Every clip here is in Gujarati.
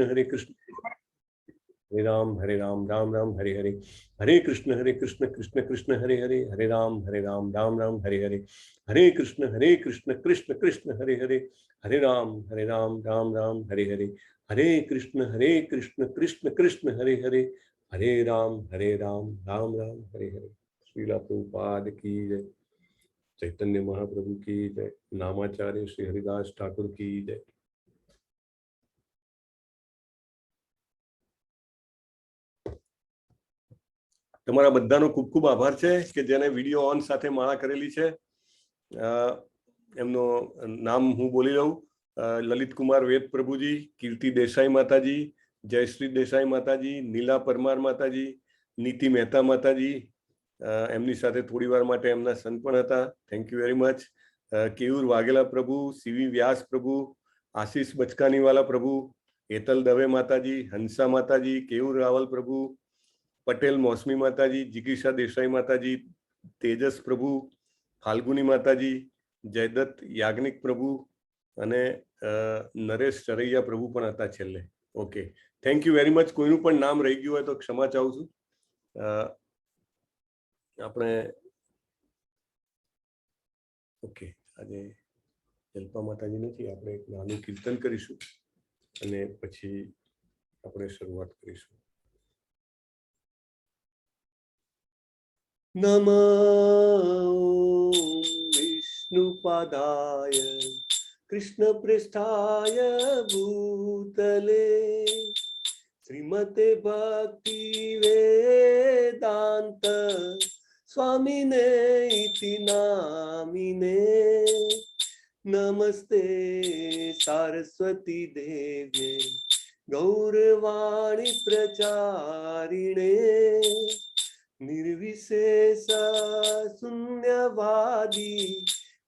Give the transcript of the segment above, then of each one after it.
हरे कृष्ण हरे राम राम राम हरे हरे, हरे कृष्ण कृष्ण कृष्ण हरे हरे, हरे राम राम राम हरे हरे, हरे कृष्ण कृष्ण कृष्ण हरे हरे, हरे राम राम राम हरे हरे, हरे कृष्ण कृष्ण कृष्ण हरे हरे, हरे राम राम राम हरे हरे। श्रीला प्रभुपाद की जय, चैतन्य महाप्रभु की जय, नामाचार्य श्री हरिदास ठाकुर की जय। તમારા બધાનો ખૂબ ખૂબ આભાર છે કે જેને વિડીયો ઓન સાથે માળા કરેલી છે. એમનો નામ હું બોલી લઉં: લલિત કુમાર વેદ પ્રભુજી, કીર્તિ દેસાઈ માતાજી, જયશ્રી દેસાઈ માતાજી, નીલા પરમાર માતાજી, નીતિ મહેતા માતાજી, એમની સાથે થોડી વાર માટે એમના સન પણ હતા. Thank you very much. Keyur Vaghela પ્રભુ, સીવી વ્યાસ પ્રભુ, આશીષ બચકાનીવાલા પ્રભુ, હેતલ દવે માતાજી, હંસા માતાજી, કેયુર રાવલ પ્રભુ, પટેલ મૌસમી માતાજી, જિગીષા દેસાઈ માતાજી, તેજસ પ્રભુ, ફાલ્ગુની માતાજી, જયદત્ત યાજ્ઞિક પ્રભુ અને નરેશ ચરૈયા પ્રભુ પણ હતા છેલ્લે. Okay, thank you very much. કોઈનું પણ નામ રહી ગયું હોય તો ક્ષમા ચાહું છું. આપણે ઓકે, આજે જલ્પા માતાજી નથી, આપણે એક નાનું કીર્તન કરીશું અને પછી આપણે શરૂઆત કરીશું. नमो विष्णुपादाय कृष्णपृष्ठाय भूतले श्रीमते भक्ति वेदांत स्वामिने इति नामिने नमस्ते सारस्वती देव्ये गौरवाणी प्रचारिणे निर्विशेष शून्यवादी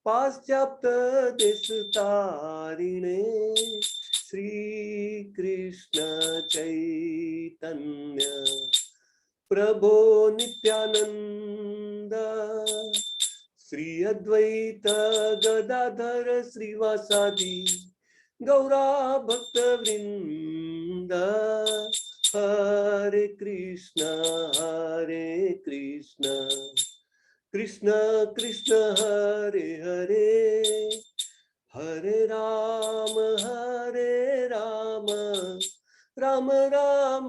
पाश्चात्य देशतारिणे श्री कृष्ण चैतन्य प्रभो नित्यानंद श्री अद्वैत गदाधर श्रीवासादि गौरा भक्त वृंद हरे कृष्ण कृष्ण कृष्ण हरे हरे, हरे राम राम राम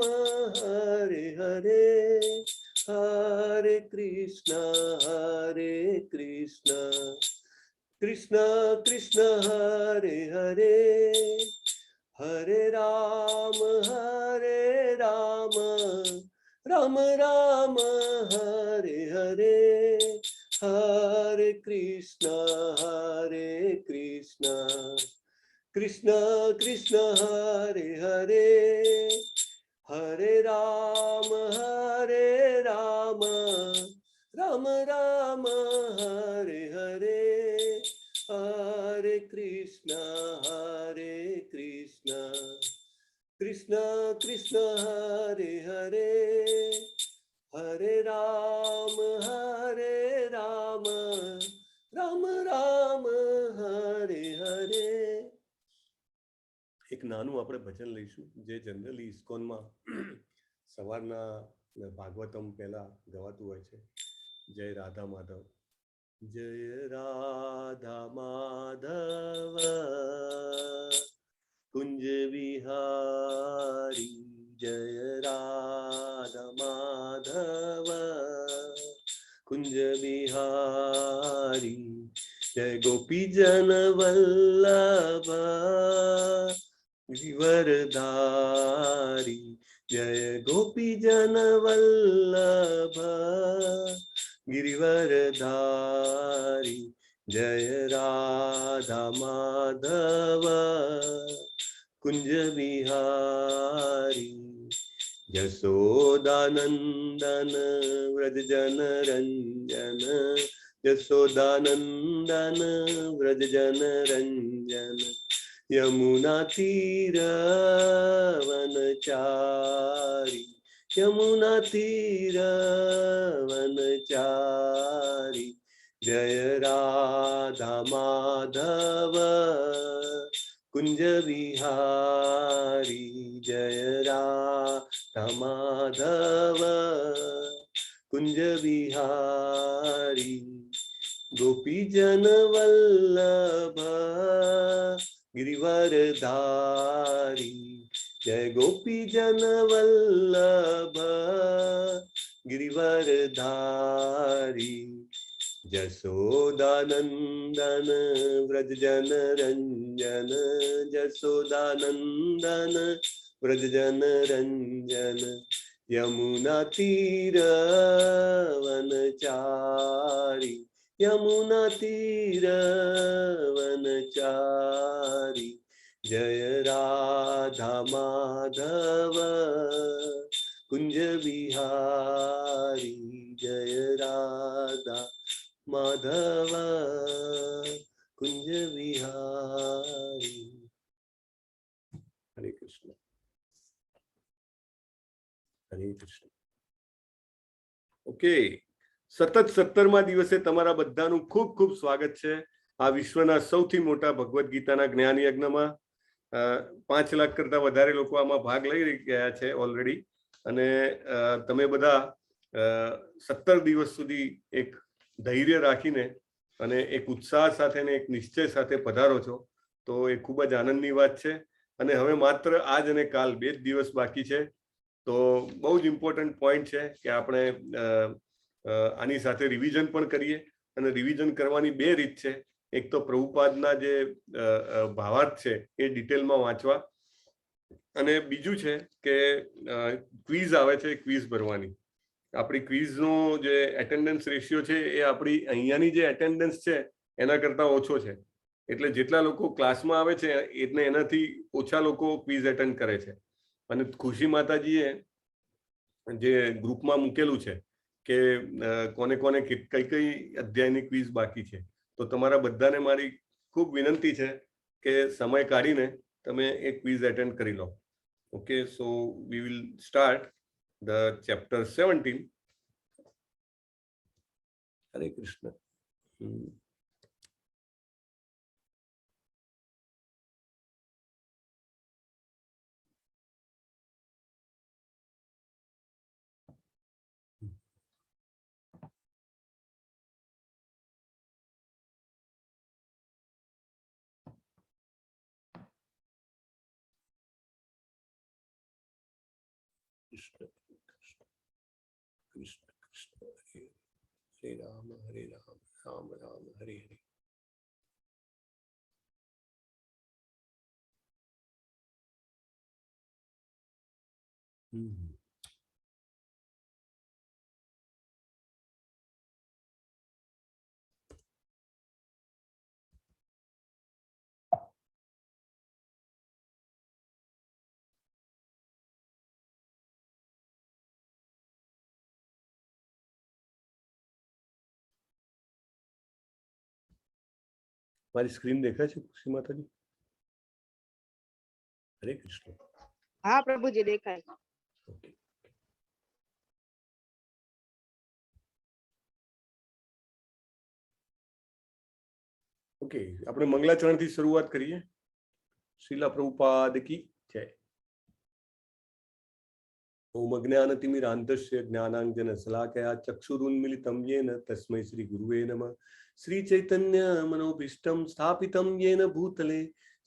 हरे हरे, हरे कृष्ण कृष्ण कृष्ण हरे हरे, हरे राम राम राम हरे हरे, हरे कृष्ण कृष्ण कृष्ण हरे हरे, हरे राम राम राम हरे हरे, हरे कृष्ण कृष्ण कृष्ण हरे हरे, हरे राम राम राम हरे हरे. એક નાનું આપણે ભજન લઈશું જે જનરલી ઇસ્કોનમાં સવારના ભાગવતમ પહેલા ગવાતું હોય છે. જય રાધા માધવ, જય રાધા માધવ कुंज विहारी, जय राधा माधव कुंज विहारी, जय गोपी जन वल्लभ गिरिवरधारी, जय गोपी जन वल्लभ गिरिवरधारी, जय राधा माधव कुंज विहारी, यशोदानंदन व्रज जन रंजन, यशोदानंदन व्रज जन रंजन, यमुना तीर वनचारी, यमुना तीर वनचारी, जय राधा माधव कुंज विहारी, जय राधा माधव कुंज बिहारी गोपी जन वल्लभ गिरिवरधारी जय गोपी जन वल्लभ गिरिवरधारी जसोदानंदन व्रज जन रंजन जसोदानंदन व्रज जन रंजन यमुना तीर वनचारी यमुना तीर वनचारी जय राधा माधव कुंज बिहारी जय राधा माधव कुंज बिहारी। हरे कृष्ण हरे कृष्ण। ओके, સતત 17મા દિવસે તમારા બધાનું ખૂબ ખૂબ સ્વાગત છે આ વિશ્વના સૌથી મોટા ભગવદ્ ગીતાના જ્ઞાન યજ્ઞમાં। 5 લાખ કરતા વધારે લોકો આમાં ભાગ લઈ ગયા છે ઓલરેડી અને તમે બધા 17 દિવસ સુધી એક ધૈર્ય રાખીને અને એક ઉત્સાહ સાથે ને એક નિશ્ચય સાથે પધારો છો તો એ ખૂબ જ આનંદની વાત છે। અને હવે માત્ર આજ અને કાલ 2 દિવસ બાકી છે તો બહુ જ ઇમ્પોર્ટન્ટ પોઈન્ટ છે કે આપણે આની સાથે રિવિઝન પણ કરીએ અને રિવિઝન કરવાની 2 રીત છે। એક તો પ્રભુપાદના જે ભાવાર્થ છે એ ડિટેલમાં વાંચવા અને બીજું છે કે ક્વિઝ આવે છે ક્વિઝ ભરવાની। આપણી ક્વિઝનો જે એટેન્ડન્સ રેશિયો છે એ આપણી અહીંયાની જે એટેન્ડન્સ છે એના કરતાં ઓછો છે એટલે જેટલા લોકો ક્લાસમાં આવે છે એટલે એનાથી ઓછા લોકો ક્વિઝ એટેન્ડ કરે છે। અને ખુશી માતાજીએ જે ગ્રુપમાં મૂકેલું છે કે કોને કોને કઈ કઈ અધ્યાયની ક્વિઝ બાકી છે તો તમારા બધાને મારી ખૂબ વિનંતી છે કે સમય કાઢીને તમે એક ક્વિઝ એટેન્ડ કરી લો। Okay, so we will start the chapter 17। Hare Krishna. Krishna Krishna Krishna Krishna Hare Hare Ram Ram Ram Hare Hare. મારી સ્ક્રીન દેખાય છે ખુશી માતાજી? હરે કૃષ્ણ। हाँ प्रभु जी देखा है। ओके ओके, આપણે મંગલાચરણથી શરૂઆત કરીએ। શ્રીલા પ્રભુપાદ की जय। ओम अज्ञानतिमिरान्धस्य ज्ञानाञ्जनशलाकया चक्षुरुन्मीलितं येन तस्मै श्रीगुरुवे नमः। श्रीचैतन्यमनोभीष्टं स्थापितं येन भूतले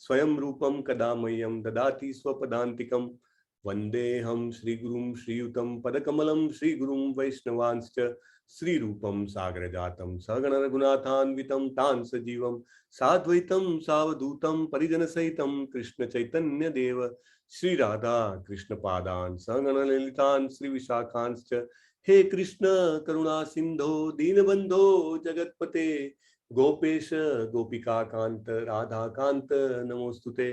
स्वयं रूपं कदा मह्यं ददाति स्वपदान्तिकं। वन्देऽहं श्रीगुरुं श्रीयुतं पदकमलं श्रीगुरुं वैष्णवांश्च श्रीरूपं सागरजातं सहगण रघुनाथान्वितं तां सजीवं साद्वैतं सावधूतं परिजनसहितं कृष्ण चैतन्य देव श्री राधा कृष्ण पादान् सहगण ललितान् श्री विशाखांश्च। हे कृष्ण करुणा सिंधो दीनबंधो जगतपते गोपेश गोपिका कांत राधा कांत नमोस्तुते।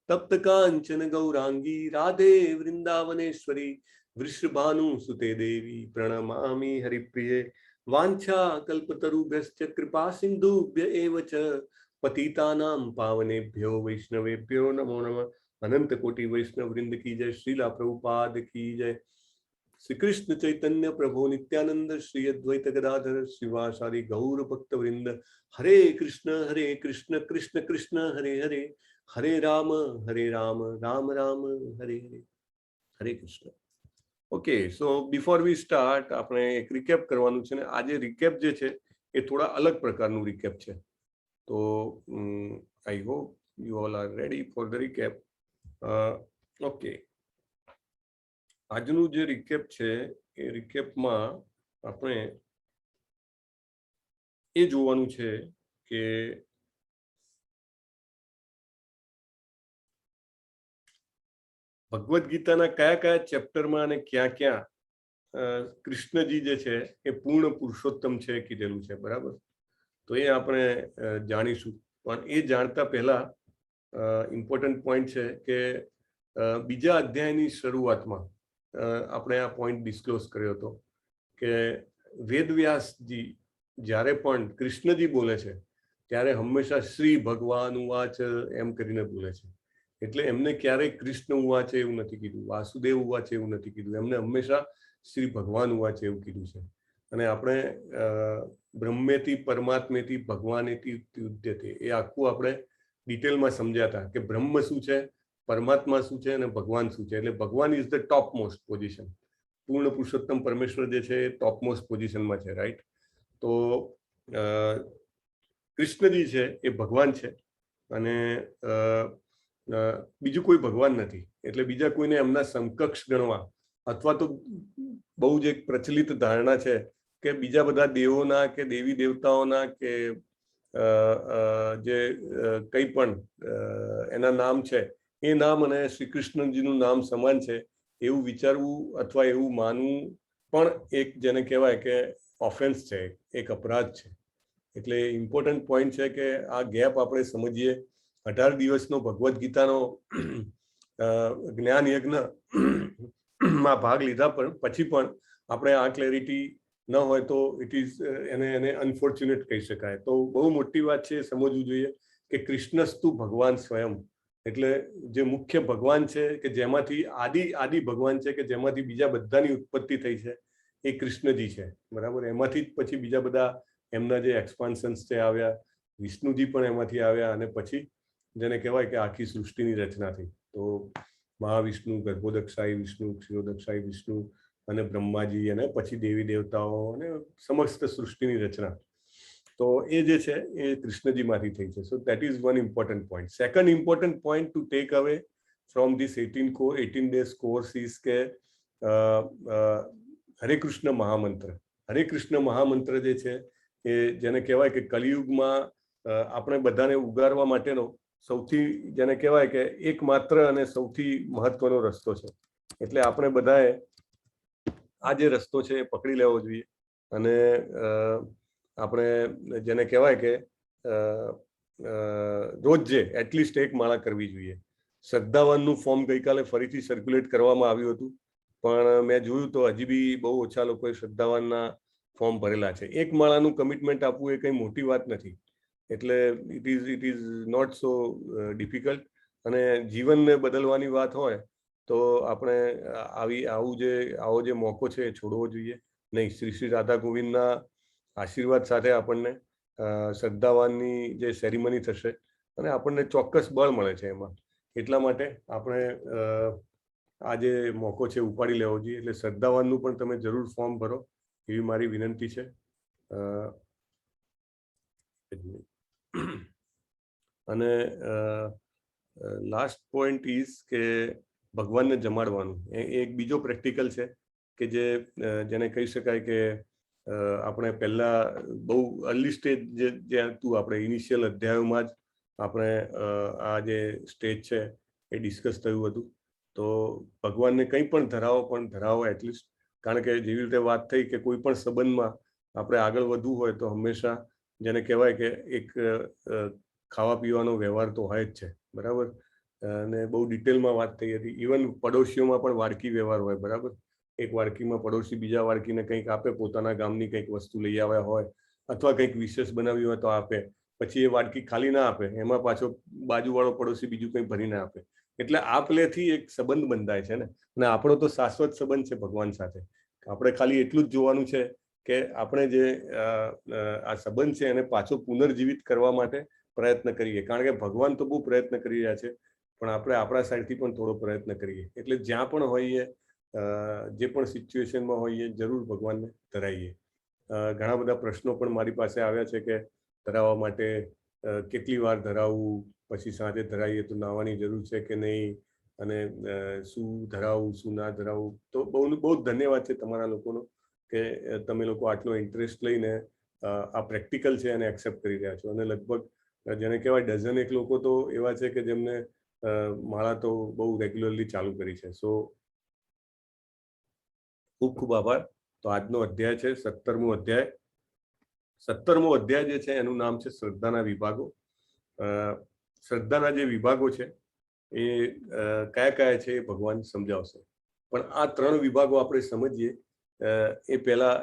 तप्त कांचन गौरांगी राधे वृंदावनेश्वरी वृषभानुसुते देवी प्रणमामि हरिप्रिये। वाञ्छा कल्पतरुभ्यश्च कृपा सिन्धुभ्य एव च पतितानां पावनेभ्यो वैष्णवेभ्यो नमो नमः। अनंत कोटि वैष्णव वृंद की जय। श्रीला प्रभुपाद की जय। श्री कृष्ण चैतन्य प्रभु नित्यानंद श्री अद्वैत गदाधर श्रीवासादि गौर भक्त वृंद। हरे कृष्ण कृष्ण कृष्ण हरे हरे हरे राम राम राम हरे हरे। હરે Krishna. Okay, so before we start આપણે એક રિકેપ કરવાનું છે ને આજે રિકેપ જે છે એ થોડા અલગ પ્રકારનું રિકેપ છે. તો I hope you all are ready for the recap. Okay, આજનું જે રિકેપ છે એ રિકેપમાં આપણે એ જોવાનું છે કે ભગવદ્ ગીતાના કયા કયા ચેપ્ટરમાં અને ક્યાં ક્યાં કૃષ્ણજી જે છે એ પૂર્ણ પુરુષોત્તમ છે કીધેલું છે, બરાબર? તો એ આપણે જાણીશું. પણ એ જાણતા પહેલા ઇમ્પોર્ટન્ટ પોઈન્ટ છે કે બીજા અધ્યાયની શરૂઆતમાં આપણે આ પોઈન્ટ ડિસ્ક્લોઝ કર્યો હતો કે વેદવ્યાસજી જ્યારે પણ કૃષ્ણજી બોલે છે ત્યારે હંમેશા શ્રી ભગવાન ઉવાચ એમ કરીને બોલે છે. એટલે એમને ક્યારેય કૃષ્ણ ઉવાચે એવું નથી કીધું, વાસુદેવ ઉવાચે એવું નથી કીધું, એમને હંમેશા શ્રી ભગવાન ઉવાચે એવું કીધું છે. અને આપણે બ્રહ્મેથી પરમાત્મેથી ભગવાનેથી ઉદ્યતે એ આખું આપણે ડિટેલમાં સમજ્યા હતા કે બ્રહ્મ શું છે, પરમાત્મા શું છે અને ભગવાન શું છે. એટલે ભગવાન is the top most position. પૂર્ણ પુરુષોત્તમ પરમેશ્વર જે છે એ ટોપ મોસ્ટ પોઝિશનમાં છે, રાઈટ? તો કૃષ્ણજી છે એ ભગવાન છે અને બીજું કોઈ ભગવાન નથી. એટલે બીજા કોઈને એમના સમકક્ષ ગણવા અથવા તો બહુ જ એક પ્રચલિત ધારણા છે કે બીજા બધા દેવોના કે દેવી દેવતાઓના કે જે કંઈ પણ એના નામ છે એ નામ અને શ્રી કૃષ્ણજીનું નામ સમાન છે એવું વિચારવું અથવા એવું માનવું પણ એક જેને કહેવાય કે ઓફેન્સ છે, એક અપરાધ છે. એટલે ઇમ્પોર્ટન્ટ પોઈન્ટ છે કે આ ગેપ આપણે સમજીએ. 18 દિવસનો ભગવદ્ ગીતાનો જ્ઞાન યજ્ઞમાં ભાગ લીધા પણ પછી પણ આપણે આ ક્લેરિટી ન હોય તો ઇટ ઇઝ એને અનફોર્ચ્યુનેટ કહી શકાય. તો બહુ મોટી વાત છે સમજવું જોઈએ કે કૃષ્ણસ્તુ ભગવાન સ્વયં, એટલે જે મુખ્ય ભગવાન છે કે જેમાંથી આદિ ભગવાન છે કે જેમાંથી બીજા બધાની ઉત્પત્તિ થઈ છે એ કૃષ્ણજી છે, બરાબર? એમાંથી જ પછી બીજા બધા એમના જે એક્સપાન્શન્સ છે આવ્યા, વિષ્ણુજી પણ એમાંથી આવ્યા અને પછી જેને કહેવાય કે આખી સૃષ્ટિની રચના થઈ. તો મહાવિષ્ણુ, ગર્ભોદક્ષાયી વિષ્ણુ, ક્ષીરોદક્ષાયી વિષ્ણુ અને બ્રહ્માજી અને પછી દેવી દેવતાઓ અને સમસ્ત સૃષ્ટિની રચના. તો એ જે છે એ કૃષ્ણજીમાંથી થઈ છે. So that is one important point. Second important point to take away from this 18 days course is કે હરે કૃષ્ણ મહામંત્ર. હરે કૃષ્ણ મહામંત્ર જે છે એ જેને કહેવાય કે કલિયુગમાં આપણે બધાને ઉગારવા માટેનો સૌથી જેને કહેવાય કે એકમાત્ર અને સૌથી મહત્વનો રસ્તો છે. એટલે આપણે બધાએ આ જે રસ્તો છે એ પકડી લેવો જોઈએ અને આપણે જેને કહેવાય કે રોજ જે એટલીસ્ટ એક માળા કરવી જોઈએ. શ્રદ્ધાવાનનું ફોર્મ ગઈકાલે ફરીથી સર્ક્યુલેટ કરવામાં આવ્યું હતું પણ મેં જોયું તો હજી બી બહુ ઓછા લોકોએ શ્રદ્ધાવાનના ફોર્મ ભરેલા છે. એક માળાનું કમિટમેન્ટ આપવું એ કંઈ મોટી વાત નથી. એટલે it is not so difficult. અને જીવનને બદલવાની વાત હોય તો આપણે આવો જે મોકો છે એ છોડવો જોઈએ નહીં. શ્રી રાધા ગોવિંદના આશીર્વાદ સાથે આપણને શ્રદ્ધાવાનની જે સેરેમની થશે અને આપણને ચોક્કસ બળ મળે છે એમાં. એટલા માટે આપણે આ જે મોકો છે ઉપાડી લેવો જોઈએ. એટલે શ્રદ્ધાવાનનું પણ તમે જરૂર ફોર્મ ભરો એવી મારી વિનંતી છે. અને લાસ્ટ પોઈન્ટ ઇઝ કે ભગવાનને જમાડવાનું એ એક બીજો પ્રેક્ટિકલ છે કે જેને કહી શકાય કે આપણે પહેલા બહુ અર્લી સ્ટેજ જ્યાં હતું આપણે ઇનિશિયલ અધ્યાયોમાં જ આપણે આ જે સ્ટેજ છે એ ડિસ્કસ થયું હતું. તો ભગવાનને કંઈ પણ ધરાવો એટલીસ્ટ, કારણ કે જેવી રીતે વાત થઈ કે કોઈ પણ સંબંધમાં આપણે આગળ વધવું હોય તો હંમેશા જેને કહેવાય કે એક ખાવા પીવાનો વ્યવહાર તો હોય જ છે, બરાબર? અને બહુ ડિટેલમાં વાત થઈ હતી. ઇવન પડોશીઓમાં પણ વાડકી વ્યવહાર હોય, બરાબર? એક વાડકીમાં પડોશી બીજા વાડકીને કંઈક આપે, પોતાના ગામની કંઈક વસ્તુ લઈ આવ્યા હોય અથવા કંઈક વિશેષ બનાવ્યું હોય તો આપે. પછી એ વાડકી ખાલી ના આપે, એમાં પાછો બાજુવાળો પડોશી બીજું કંઈ ભરીને આપે. એટલે આ પ્લેથી એક સંબંધ બંધાય છે ને. અને આપણો તો શાશ્વત સંબંધ છે ભગવાન સાથે. આપણે ખાલી એટલું જ જોવાનું છે કે આપણે જે આ સંબંધ છે એને પાછો પુનર્જીવિત કરવા માટે પ્રયત્ન કરીએ. કારણ કે ભગવાન તો બહુ પ્રયત્ન કરી રહ્યા છે પણ આપણે આપણા સાઈડથી પણ થોડો પ્રયત્ન કરીએ. એટલે જ્યાં પણ હોઈએ, જે પણ સિચ્યુએશનમાં હોઈએ, જરૂર ભગવાનને ધરાઈએ. ઘણા બધા પ્રશ્નો પણ મારી પાસે આવ્યા છે કે ધરાવવા માટે કેટલી વાર ધરાવવું, પછી સાંજે ધરાવીએ તો નાહવાની જરૂર છે કે નહીં, અને શું ધરાવવું શું ના ધરાવવું. તો બહુ ધન્યવાદ છે તમારા લોકોનો કે તમે લોકો આટલો ઇન્ટરેસ્ટ લઈને આ પ્રેક્ટિકલ છે એને એક્સેપ્ટ કરી રહ્યા છો. અને લગભગ જેને કહેવાય ડઝનેક લોકો તો એવા છે કે જેમને માળા તો બહુ રેગ્યુલરલી ચાલુ કરી છે. સો ખૂબ ખૂબ આભાર. તો આજનો અધ્યાય છે 17મો અધ્યાય. 17મો અધ્યાય જે છે એનું નામ છે શ્રદ્ધાના વિભાગો. શ્રદ્ધાના જે વિભાગો છે એ કયા કયા છે એ ભગવાન સમજાવશે. પણ આ 3 વિભાગો આપણે સમજીએ એ પહેલા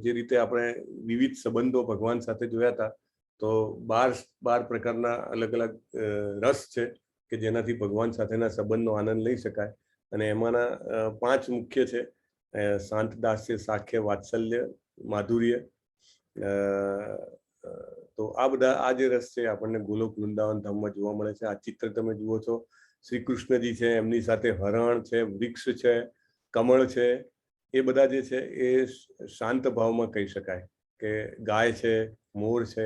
જે રીતે આપણે વિવિધ સંબંધો ભગવાન સાથે જોયા હતા, તો 12 પ્રકારના અલગ અલગ રસ છે કે જેનાથી ભગવાન સાથેના સંબંધનો આનંદ લઈ શકાય. અને એમાંના 5 મુખ્ય છે: શાંત, દાસ્ય, સાખ્ય, વાત્સલ્ય, માધુર્ય. તો આ બધા આ જે રસ છે આપણને ગોલોક વૃંદાવન ધામમાં જોવા મળે છે. આ ચિત્ર તમે જુઓ છો, શ્રી કૃષ્ણજી છે, એમની સાથે હરણ છે, વૃક્ષ છે, કમળ છે. એ બધા જે છે એ શાંત ભાવમાં કહી શકાય કે ગાય છે, મોર છે,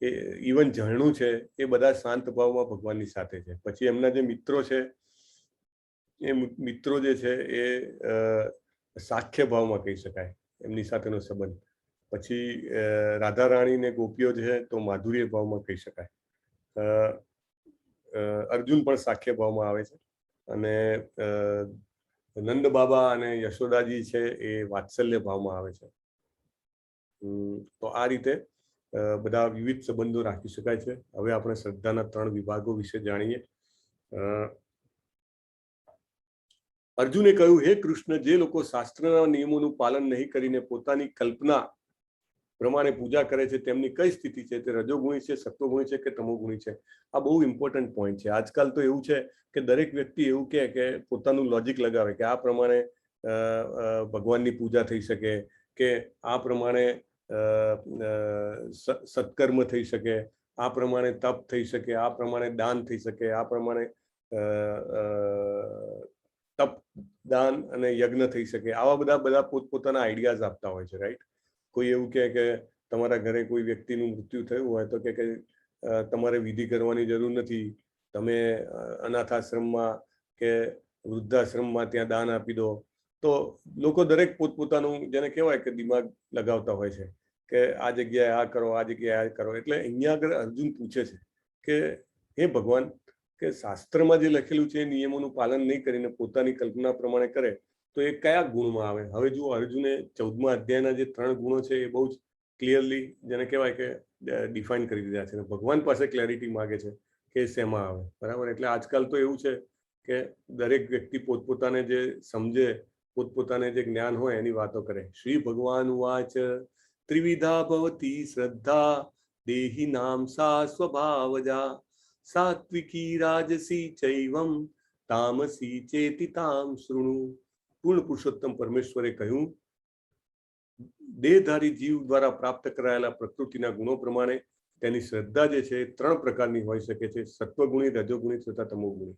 એ ઇવન ઝરણું છે, એ બધા શાંત ભાવમાં ભગવાનની સાથે છે. પછી એમના જે મિત્રો છે એ મિત્રો જે છે એ સાખ્ય ભાવમાં કહી શકાય, એમની સાથેનો સંબંધ. પછી રાધા રાણી ને ગોપીઓ છે તો માધુર્ય ભાવમાં કહી શકાય. અર્જુન પણ સાખ્ય ભાવમાં આવે છે. અને નંદ બાબા અને યશોદાજી છે એ વાત્સલ્ય ભાવમાં આવે છે. તો આ રીતે બધા વિવિધ સંબંધો રાખી શકાય છે. હવે આપણે શ્રદ્ધાના 3 વિભાગો વિશે જાણીએ. અર્જુને કહ્યું, હે કૃષ્ણ, જે લોકો શાસ્ત્રના નિયમોનું પાલન નહીં કરીને પોતાની કલ્પના પ્રમાણે પૂજા કરે છે તેમની કઈ સ્થિતિ છે? તે રજોગુણી છે, સત્વગુણી છે કે તમોગુણી છે? આ બહુ ઇમ્પોર્ટન્ટ પોઈન્ટ છે. આજકાલ તો એવું છે કે દરેક વ્યક્તિ એવું કહે કે પોતાનું લોજિક લગાવે કે આ પ્રમાણે ભગવાનની પૂજા થઈ શકે, કે આ પ્રમાણે સત્કર્મ થઈ શકે, આ પ્રમાણે તપ થઈ શકે, આ પ્રમાણે દાન થઈ શકે, આ પ્રમાણે તપ, દાન અને યજ્ઞ થઈ શકે. આવા બધા પોતપોતાના આઈડિયાઝ આપતા હોય છે, રાઈટ? કોઈ એવું કહે કે તમારા ઘરે કોઈ વ્યક્તિનું મૃત્યુ થયું હોય તો કે તમારે વિધિ કરવાની જરૂર નથી, તમે અનાથ આશ્રમમાં કે વૃદ્ધાશ્રમમાં ત્યાં દાન આપી દો. તો લોકો દરેક પોતપોતાનું જેને કહેવાય કે દિમાગ લગાવતા હોય છે કે આ જગ્યાએ આ કરો, આ જગ્યાએ આ કરો. એટલે અહીંયા આગળ અર્જુન પૂછે છે કે હે ભગવાન, કે શાસ્ત્રમાં જે લખેલું છે એ નિયમોનું પાલન નહીં કરીને પોતાની કલ્પના પ્રમાણે કરે તો એ કયા ગુણમાં આવે? હવે જો અર્જુને 14મા અધ્યાયના જે 3 ગુણો છે એ બહુ જ ક્લિયરલી જેને કહેવાય કે ડિફાઇન કરી દીધા છે. ભગવાન પાસે ક્લેરિટી માગે છે કે શેમાં આવે, બરાબર? એટલે આજકાલ તો એવું છે કે દરેક વ્યક્તિ પોતપોતાને જે સમજે, પોતપોતાને જે જ્ઞાન હોય એની વાતો કરે. શ્રી ભગવાન વાચ ત્રિવિધા ભવતી શ્રદ્ધા દેહી નામ સા સ્વભાવજા સાત્વિકી રાજસી ચૈવમ તામસી ચેતિ તામ શૃણુ. પૂર્ણ પુરુષોત્તમ પરમેશ્વરે કહ્યું, દેહધારી જીવ દ્વારા પ્રાપ્ત કરાયેલા પ્રકૃતિના ગુણો પ્રમાણે તેની શ્રદ્ધા જે છે 3 પ્રકારની હોઈ શકે છે: સત્વગુણી, રજોગુણી તથા તમોગુણી.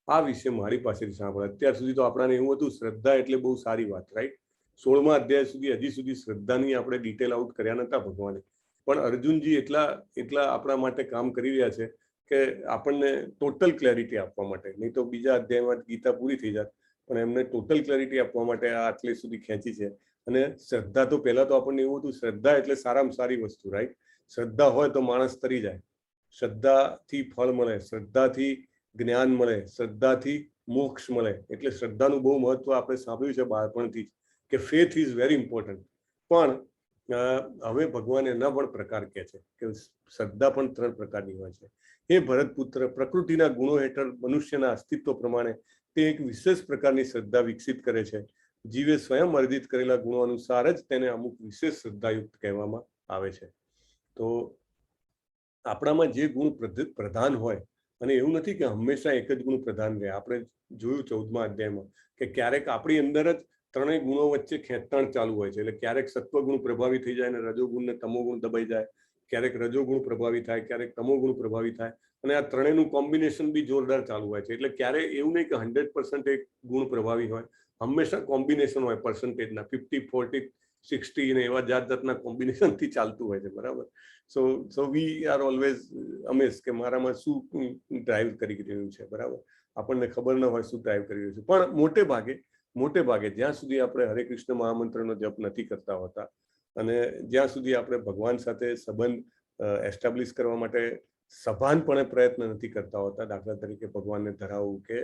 આ વિશે મારી પાસેથી સાંભળો. અત્યાર સુધી તો આપણાને એવું હતું શ્રદ્ધા એટલે બહુ સારી વાત, રાઈટ? 16મા અધ્યાય સુધી હજી સુધી શ્રદ્ધાની આપણે ડિટેલ આઉટ કર્યા નતા ભગવાને. પણ અર્જુનજી એટલા આપણા માટે કામ કરી રહ્યા છે કે આપણને ટોટલ ક્લેરિટી આપવા માટે. નહીં તો બીજા અધ્યાયમાં ગીતા પૂરી થઈ જાત, પણ એમને ટોટલ ક્લેરિટી આપવા માટે આ આટલે સુધી ખેંચી છે. અને શ્રદ્ધા તો પહેલા તો આપણને એવું હતું શ્રદ્ધા એટલે સારામાં સારી વસ્તુ, રાઈટ? શ્રદ્ધા હોય તો માણસ તરી જાય. શ્રદ્ધાથી ફળ મળે, શ્રદ્ધાથી જ્ઞાન મળે, શ્રદ્ધાથી મોક્ષ મળે. એટલે શ્રદ્ધાનું બહુ મહત્વ આપણે સાંભળ્યું છે બાળપણથી જ કે ફેથ ઇઝ વેરી ઇમ્પોર્ટન્ટ. પણ હવે ભગવાન એના પણ પ્રકાર કહે છે કે શ્રદ્ધા પણ 3 પ્રકારની હોય છે. હે ભરતપુત્ર, પ્રકૃતિના ગુણો હેઠળ મનુષ્યના અસ્તિત્વ પ્રમાણે તે એક વિશેષ પ્રકારની શ્રદ્ધા વિકસિત કરે છે. જીવે સ્વયં અર્જિત કરેલા ગુણો અનુસાર જ તેને અમુક વિશેષ શ્રદ્ધાયુક્ત કહેવામાં આવે છે. તો આપણામાં જે ગુણ પ્રધાન હોય, અને એવું નથી કે હંમેશા એક જ ગુણ પ્રધાન રહે. આપણે જોયું 14મા અધ્યાયમાં કે ક્યારેક આપણી અંદર જ 3 ગુણો વચ્ચે ખેંચતાણ ચાલુ હોય છે. એટલે ક્યારેક સત્વગુણ પ્રભાવી થઈ જાય અને રજોગુણ ને તમોગુણ દબાઈ જાય, ક્યારેક રજોગુણ પ્રભાવી થાય, ક્યારેક તમોગુણ પ્રભાવી થાય, અને આ ત્રણેયનું કોમ્બિનેશન બી જોરદાર ચાલુ હોય છે. એટલે ક્યારે એવું નહીં કે 100% એક ગુણ પ્રભાવી હોય, હંમેશા કોમ્બિનેશન હોય પર્સન્ટેજના 50, 40, 60 ને એવા જાતના કોમ્બિનેશનથી ચાલતું હોય છે. બરાબર. સો વી આર ઓલવેઝ અમેઝ કે મારામાં શું ડ્રાઈવ કરી રહ્યું છે. બરાબર. આપણને ખબર ન હોય શું ડ્રાઈવ કરી રહ્યું છે. પણ મોટે ભાગે જ્યાં સુધી આપણે હરે કૃષ્ણ મહામંત્રનો જપ નથી કરતા હોતા અને જ્યાં સુધી આપણે ભગવાન સાથે સંબંધ એસ્ટાબ્લિશ કરવા માટે સભાનપણે પ્રયત્ન નથી કરતા હોતા, દાખલા તરીકે ભગવાનને ધરાવવું કે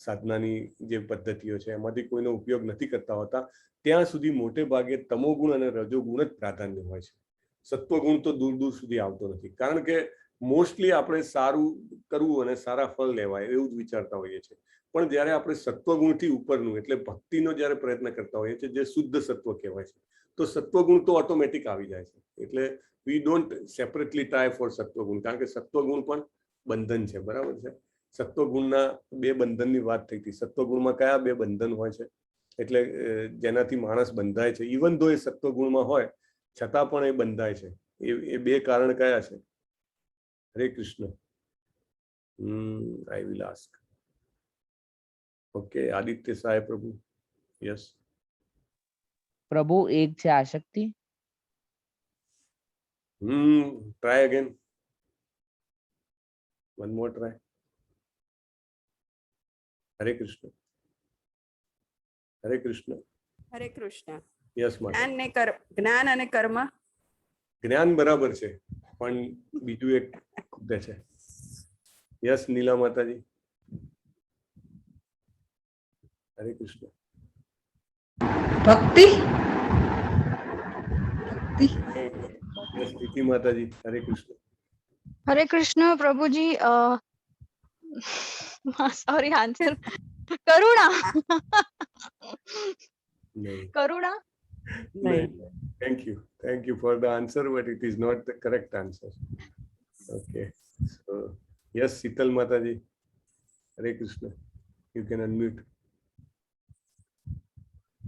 સાધનાની જે પદ્ધતિઓ છે એમાંથી કોઈનો ઉપયોગ નથી કરતા હોતા, ત્યાં સુધી મોટે ભાગે તમોગુણ અને રજોગુણ જ પ્રાધાન્ય હોય છે. સત્વગુણ તો દૂર દૂર સુધી આવતો નથી, કારણ કે મોસ્ટલી આપણે સારું કરવું અને સારા ફળ લેવાય એવું જ વિચારતા હોઈએ છીએ. પણ જ્યારે આપણે સત્વગુણથી ઉપરનું એટલે ભક્તિનો જ્યારે પ્રયત્ન કરતા હોઈએ છીએ, જે શુદ્ધ સત્વ કહેવાય છે, તો સત્વગુણ તો ઓટોમેટિક આવી જાય છે. એટલે we don't separately try for sattvaguna, કારણ કે સત્વગુણ પણ બંધન છે. બરાબર છે. સત્વગુણના બે બંધનની વાત થઈ હતી. સત્વગુણમાં કયા બે બંધન હોય છે એટલે જેનાથી માણસ બંધાય છે, ઇવન ધો એ સત્વગુણમાં હોય છતાં પણ એ બંધાય છે. એ બે કારણ કયા છે? Hare Krishna. I will ask. Okay, Aditya સાહેબ પ્રભુ. યસ પ્રભુ. એક છે આશક્તિ. Try again. One more try. Hare Krishna. હરે કૃષ્ણ. હરે કૃષ્ણ. યસ માતા. જ્ઞાન અને કર્મ. જ્ઞાન બરાબર છે, પણ બીજું એક ખૂટે છે. યસ નીલા માતાજી. હરે કૃષ્ણ. ભક્તિ. યસ પ્રીતિ માતાજી. હરે કૃષ્ણ. હરે કૃષ્ણ પ્રભુજી. Sorry, answer Karuna. Karuna. Thank you for the answer, but it is not the correct answer. Okay, so yes, Sital Mataji. Hare Krishna. You can unmute.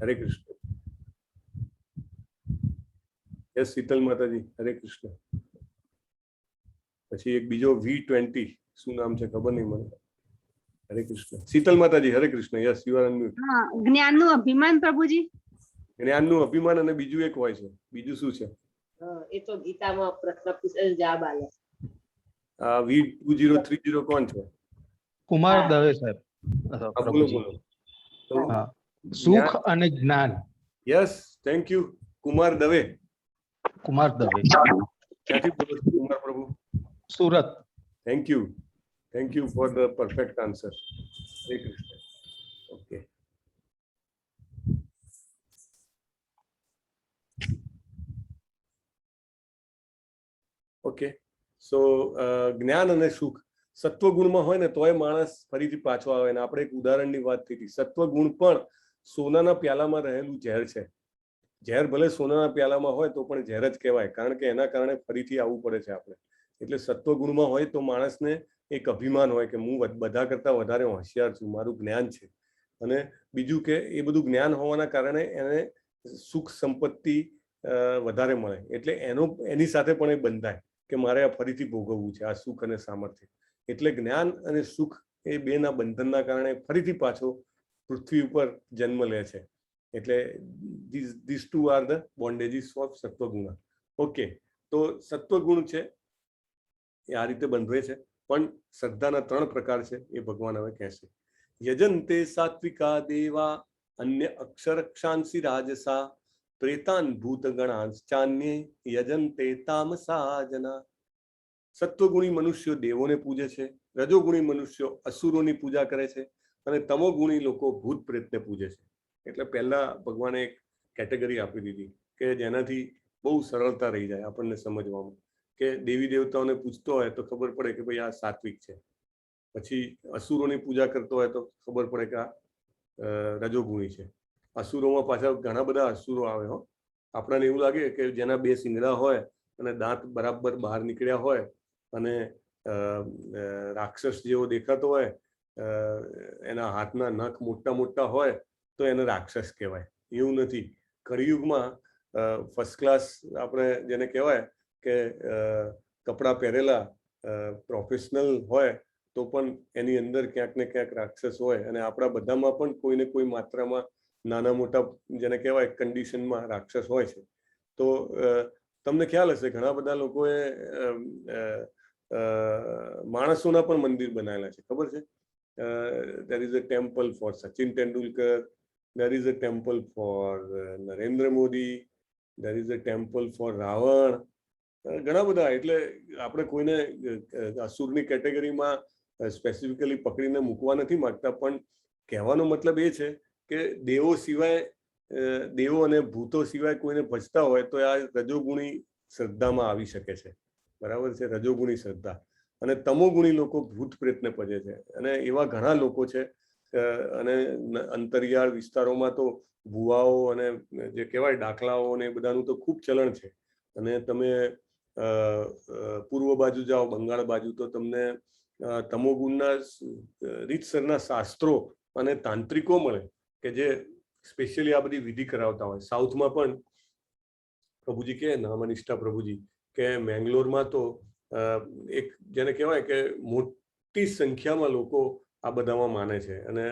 Hare Krishna. Yes, Sital Mataji. Hare Krishna. પછી એક બીજો V20 શું નામ છે ખબર નહીં મને. હરે કૃષ્ણ. શીતલ માતાજી. હરે Krishna. Yes, you are unmute. જ્ઞાનનું અભિમાન પ્રભુજી. જ્ઞાનનું અભિમાન અને બીજું એક હોય છે. બીજું શું છે? એ તો ગીતામાં પ્રશ્ન પૂછે જવાબ આલે. આ V2030 કોણ છે? કુમાર દવે સાહેબ. બોલો બોલો. સુખ અને જ્ઞાન. Yes, thank you. Kumar Dave. Kumar Dave. ક્યાંથી બોલો છો કુમાર પ્રભુ? Surat. Thank you for the perfect answer. Hare Krishna. Okay. Okay, સો જ્ઞાન અને સુખ સત્વગુણમાં હોય ને તોય માણસ ફરીથી પાછો આવે. ને આપણે એક ઉદાહરણની વાત થઈ હતી. સત્વગુણ પણ સોનાના પ્યાલામાં રહેલું ઝેર છે. ઝેર ભલે સોનાના પ્યાલામાં હોય તો પણ ઝેર જ કહેવાય, કારણ કે એના કારણે ફરીથી આવવું પડે છે આપણે. એટલે સત્વગુણમાં હોય તો માણસને એક અભિમાન હોય કે હું બધા કરતાં વધારે હોશિયાર છું, મારું જ્ઞાન છે. અને બીજું કે એ બધું જ્ઞાન હોવાના કારણે એને સુખ સંપત્તિ વધારે મળે, એટલે એની સાથે પણ એ બંધાય કે મારે આ ફરીથી ભોગવવું છે આ સુખ અને સામર્થ્ય. એટલે જ્ઞાન અને સુખ એ બેના બંધનના કારણે ફરીથી પાછો પૃથ્વી ઉપર જન્મ લે છે. એટલે these two are the bondages of sattvaguna. Okay, તો સત્વગુણ છે એ આ રીતે બંધવે છે, પણ શ્રદ્ધાના 3 પ્રકાર છે એ ભગવાન હવે કહેશે. યજંતે સાત્વિકા દેવા અન્ય અક્ષરક્ષાંસી રાજસા પ્રેતાન ભૂત ગણાંશ્ચાન્યે યજંતે તામસા જના. સત્વગુણી મનુષ્યો દેવોને પૂજે છે, રજોગુણી મનુષ્યો અસુરોની પૂજા કરે છે, અને તમોગુણી લોકો ભૂત પ્રેતને પૂજે છે. એટલે પહેલા ભગવાને એક કેટેગરી આપી દીધી કે જેનાથી બહુ સરળતા રહી જાય આપણને સમજવામાં, કે દેવી દેવતાઓને પૂજતો હોય તો ખબર પડે કે ભાઈ આ સાત્વિક છે. પછી અસુરોની પૂજા કરતો હોય તો ખબર પડે કે આ રજોગુણી છે. અસુરોમાં પાછા ઘણા બધા અસુરો આવે હો. આપણને એવું લાગે કે જેના 2 શિંગડા હોય અને દાંત બરાબર બહાર નીકળ્યા હોય અને રાક્ષસ જેવો દેખાતો હોય, એના હાથના નખ મોટા મોટા હોય તો એને રાક્ષસ કહેવાય. એવું નથી. કળિયુગમાં ફર્સ્ટ ક્લાસ આપણે જેને કહેવાય કે કપડાં પહેરેલા પ્રોફેશનલ હોય તો પણ એની અંદર ક્યાંક ને ક્યાંક રાક્ષસ હોય, અને આપણા બધામાં પણ કોઈને કોઈ માત્રામાં નાના મોટા જેને કહેવાય કન્ડિશનમાં રાક્ષસ હોય છે. તો તમને ખ્યાલ હશે ઘણા બધા લોકોએ માણસોના પણ મંદિર બનાવેલા છે, ખબર છે? there is a temple for Sachin Tendulkar, there is a temple for Narendra Modi, there is a temple for Ravan. ઘણા બધા. એટલે આપણે કોઈને અસુરની કેટેગરીમાં સ્પેસિફિકલી પકડીને મૂકવા નથી માંગતા, પણ કહેવાનો મતલબ એ છે કે દેવો સિવાય, દેવો અને ભૂતો સિવાય કોઈને ભજતા હોય તો આ રજોગુણી શ્રદ્ધામાં આવી શકે છે, બરાબર છે? રજોગુણી શ્રદ્ધા. અને તમોગુણી લોકો ભૂત પ્રેતને ભજે છે, અને એવા ઘણા લોકો છે. અને અંતરિયાળ વિસ્તારોમાં તો ભુવાઓ અને જે કહેવાય દાખલાઓ ને એ બધાનું તો ખૂબ ચલણ છે. અને તમે પૂર્વ બાજુ જાઓ, બંગાળ બાજુ, તો તમને તમોગુણના રીતસરના શાસ્ત્રો અને તાંત્રિકો મળે કે જે સ્પેશિયલી આ બધી વિધિ કરાવતા હોય. સાઉથમાં પણ પ્રભુજી કે નામનિષ્ઠા પ્રભુજી કે મેંગ્લોરમાં તો એક જેને કહેવાય કે મોટી સંખ્યામાં લોકો આ બધામાં માને છે. અને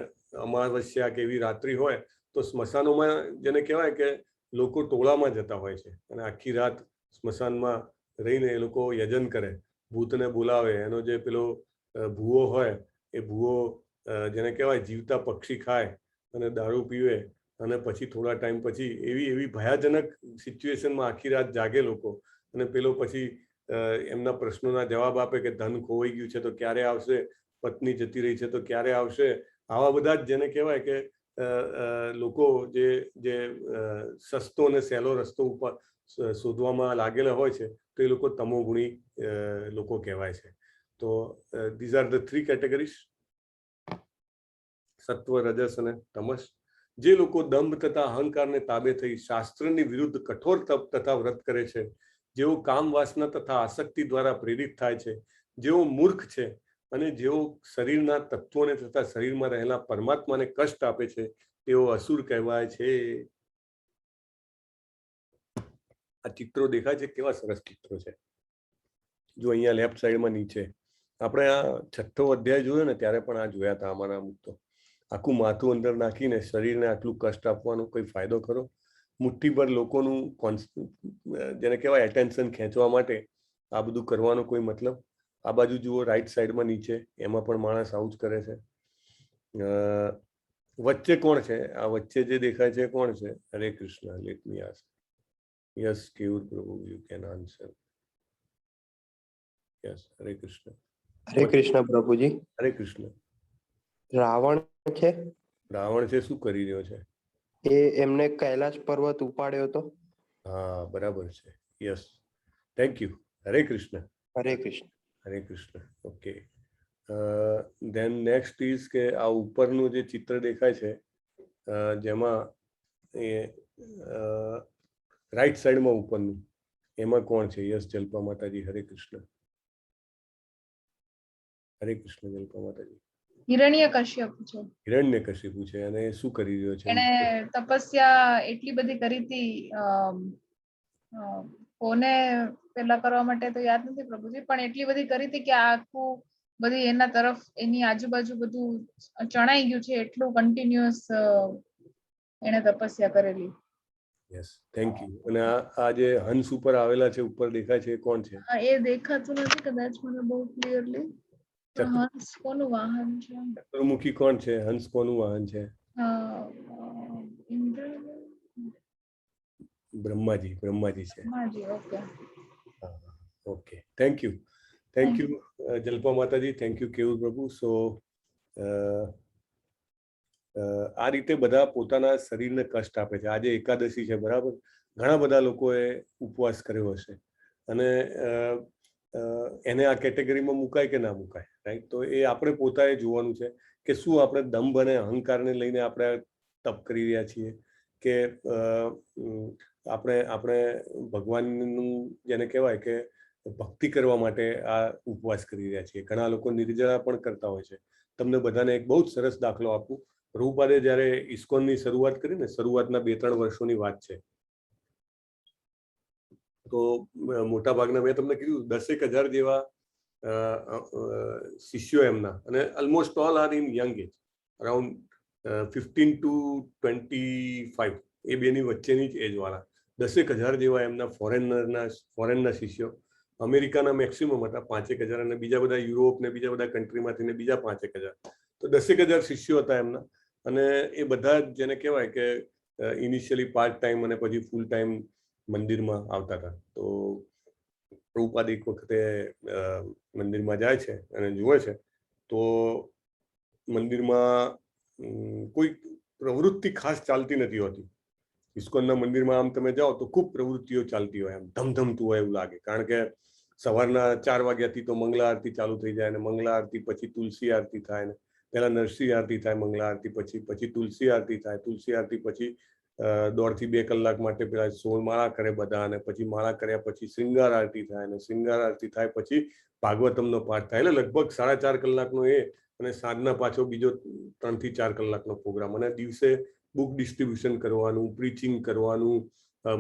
અમાવસ્યા કે એવી રાત્રિ હોય તો સ્મશાનોમાં જેને કહેવાય કે લોકો ટોળામાં જતા હોય છે, અને આખી રાત સ્મશાનમાં રહીને એ લોકો યજન કરે, ભૂતને બોલાવે. એનો જે પેલો ભૂવો હોય એ ભૂવો જેને કહેવાય જીવતા પક્ષી ખાય અને દારૂ પીવે, અને પછી થોડા ટાઈમ પછી એવી ભયાજનક સિચ્યુએશનમાં આખી રાત જાગે લોકો, અને પેલો પછી એમના પ્રશ્નોના જવાબ આપે કે ધન ખોવાઈ ગયું છે તો ક્યારે આવશે, પત્ની જતી રહી છે તો ક્યારે આવશે. આવા બધા જ જેને કહેવાય કે લોકો જે સસ્તો અને સહેલો રસ્તો ઉપર શોધવામાં લાગેલા હોય છે, તો એ લોકો તમોગુણી લોકો કહેવાય છે. તો these are the 3 categories: sattva, rajas અને તમસ. જે લોકો દંભ તથા અહંકારને તાબે થઈ શાસ્ત્રની વિરુદ્ધ કઠોર તપ તથા વ્રત કરે છે, જેઓ કામ વાસના તથા આસક્તિ દ્વારા પ્રેરિત થાય છે, જેઓ મૂર્ખ છે, અને જેઓ શરીરના તત્વોને તથા શરીરમાં રહેલા પરમાત્માને કષ્ટ આપે છે, તેઓ અસુર કહેવાય છે. આ ચિત્રો દેખાય છે, કેવા સરસ ચિત્રો છે. જો અહીંયા લેફ્ટ સાઈડમાં નીચે આપણે આ 6થો અધ્યાય જોયો ને ત્યારે પણ આ જોયા હતા. આમાંના અમુક તો આખું માથું અંદર નાખીને શરીરને આટલું કષ્ટ આપવાનો કોઈ ફાયદો ખરો? મુઠ્ઠીભર લોકોનું જેને કહેવાય એટેન્શન ખેંચવા માટે આ બધું કરવાનો કોઈ મતલબ? આ બાજુ જુઓ રાઈટ સાઈડમાં નીચે, એમાં પણ માણસ આવું જ કરે છે. વચ્ચે કોણ છે? આ વચ્ચે જે દેખાય છે કોણ છે? Hare Krishna. Let me ask. Yes Kevur પ્રભુ, યુ કેન આન્સર. યસ, હરે કૃષ્ણ. હરે કૃષ્ણ પ્રભુજી. હરે કૃષ્ણ. રાવણ છે. રાવણ છે, શું કરી રહ્યો છે? એ એમને કૈલાશ પર્વત ઉપાડ્યો હતો. હા, બરાબર છે. Yes, thank you. Hare Krishna. Hare Krishna. Hare Krishna. Okay. Than next is કે આ ઉપરનું જે ચિત્ર દેખાય છે જેમાં એ રાઈટ સાઈડમાં ઉપરનું, એમાં કોણ છે? યસ, જલ્પા માતાજી. હરે કૃષ્ણ. હરે કૃષ્ણ. જલ્પા માતાજી. હિરણ્યકશ્યપ છે. હિરણ્યકશિપુ છે, અને શું કરી રહ્યો છે? એને તપસ્યા એટલી બધી કરી હતી, કોને પેલા કરવા માટે તો યાદ નથી પ્રભુજી, પણ એટલી બધી કરી હતી કે આખું બધી એના તરફ એની આજુબાજુ બધું ચણાઈ ગયું છે, એટલું કન્ટિન્યુઅસ એને તપસ્યા કરેલી. Yes, thank you. અને આ જે હંસ ઉપર આવેલા છે, ઉપર દેખાય છે, એ કોણ છે? એ દેખાતું નથી કદાચ મને બહુ ક્લિયરલી. હંસ કોનું વાહન છે? ચતુર્મુખી કોણ છે? હંસ કોનું વાહન છે? બ્રહ્માજી. બ્રહ્માજી છે. Okay, thank you. Thank you Jalpa માતાજી. થેન્ક યુ કેવુર પ્રભુ. સો આ રીતે બધા પોતાના શરીરને કષ્ટ આપે છે. આજે એકાદશી છે, બરાબર? ઘણા બધા લોકોએ ઉપવાસ કર્યો હશે, અને એને આ કેટેગરીમાં મુકાય કે ના મુકાય, રાઈટ? તો એ આપણે પોતાએ જોવાનું છે કે શું આપણે દંભ અને અહંકારને લઈને આપણે તપ કરી રહ્યા છીએ, કે આપણે ભગવાનનું જેને કહેવાય કે ભક્તિ કરવા માટે આ ઉપવાસ કરી રહ્યા છીએ. ઘણા લોકો નિર્જળા પણ કરતા હોય છે. તમને બધાને એક બહુ જ સરસ દાખલો આપું. પ્રભુપાદે જ્યારે ઇસ્કોનની શરૂઆત કરી ને, શરૂઆતના 2-3 વર્ષોની વાત છે, તો મોટા ભાગના મેં તમને કીધું 10,000 જેવા શિષ્યો એમના, અને almost all are in young age, around 15 to 25, એ બેની વચ્ચેની જ એજ વાળા 10,000 જેવા એમના ફોરેનના શિષ્યો. અમેરિકાના મેક્સિમમ હતા 5,000, અને બીજા બધા યુરોપ ને બીજા બધા કન્ટ્રીમાંથી ને બીજા 5,000. તો 10,000 શિષ્યો હતા એમના, અને એ બધા જ જેને કહેવાય કે ઇનિશિયલી પાર્ટ ટાઈમ અને પછી ફૂલ ટાઈમ મંદિરમાં આવતા હતા. તો પ્રભુપાદ એક વખતે મંદિરમાં જાય છે અને જુએ છે તો મંદિરમાં કોઈ પ્રવૃત્તિ ખાસ ચાલતી નથી હોતી. ઇસ્કોનના મંદિરમાં આમ તમે જાઓ તો ખૂબ પ્રવૃત્તિઓ ચાલતી હોય, આમ ધમધમતું હોય એવું લાગે, કારણ કે સવારના 4 વાગ્યાથી તો મંગલા આરતી ચાલુ થઈ જાય, અને મંગલા આરતી પછી તુલસી આરતી થાય, ને પહેલા નરસિંહ આરતી થાય, મંગલા આરતી પછી તુલસી આરતી થાય, તુલસી આરતી પછી 1.5 થી 2 કલાક માટે પેલા 16 માળા કરે બધા, અને પછી માળા કર્યા પછી શ્રૃંગાર આરતી થાય, અને શ્રૃંગાર આરતી થાય પછી ભાગવતમનો પાઠ થાય. એટલે લગભગ 4.5 કલાકનો એ, અને સાંજના પાછો બીજો 3 થી 4 કલાકનો પ્રોગ્રામ, અને દિવસે બુક ડિસ્ટ્રીબ્યુશન કરવાનું, પ્રીચિંગ કરવાનું,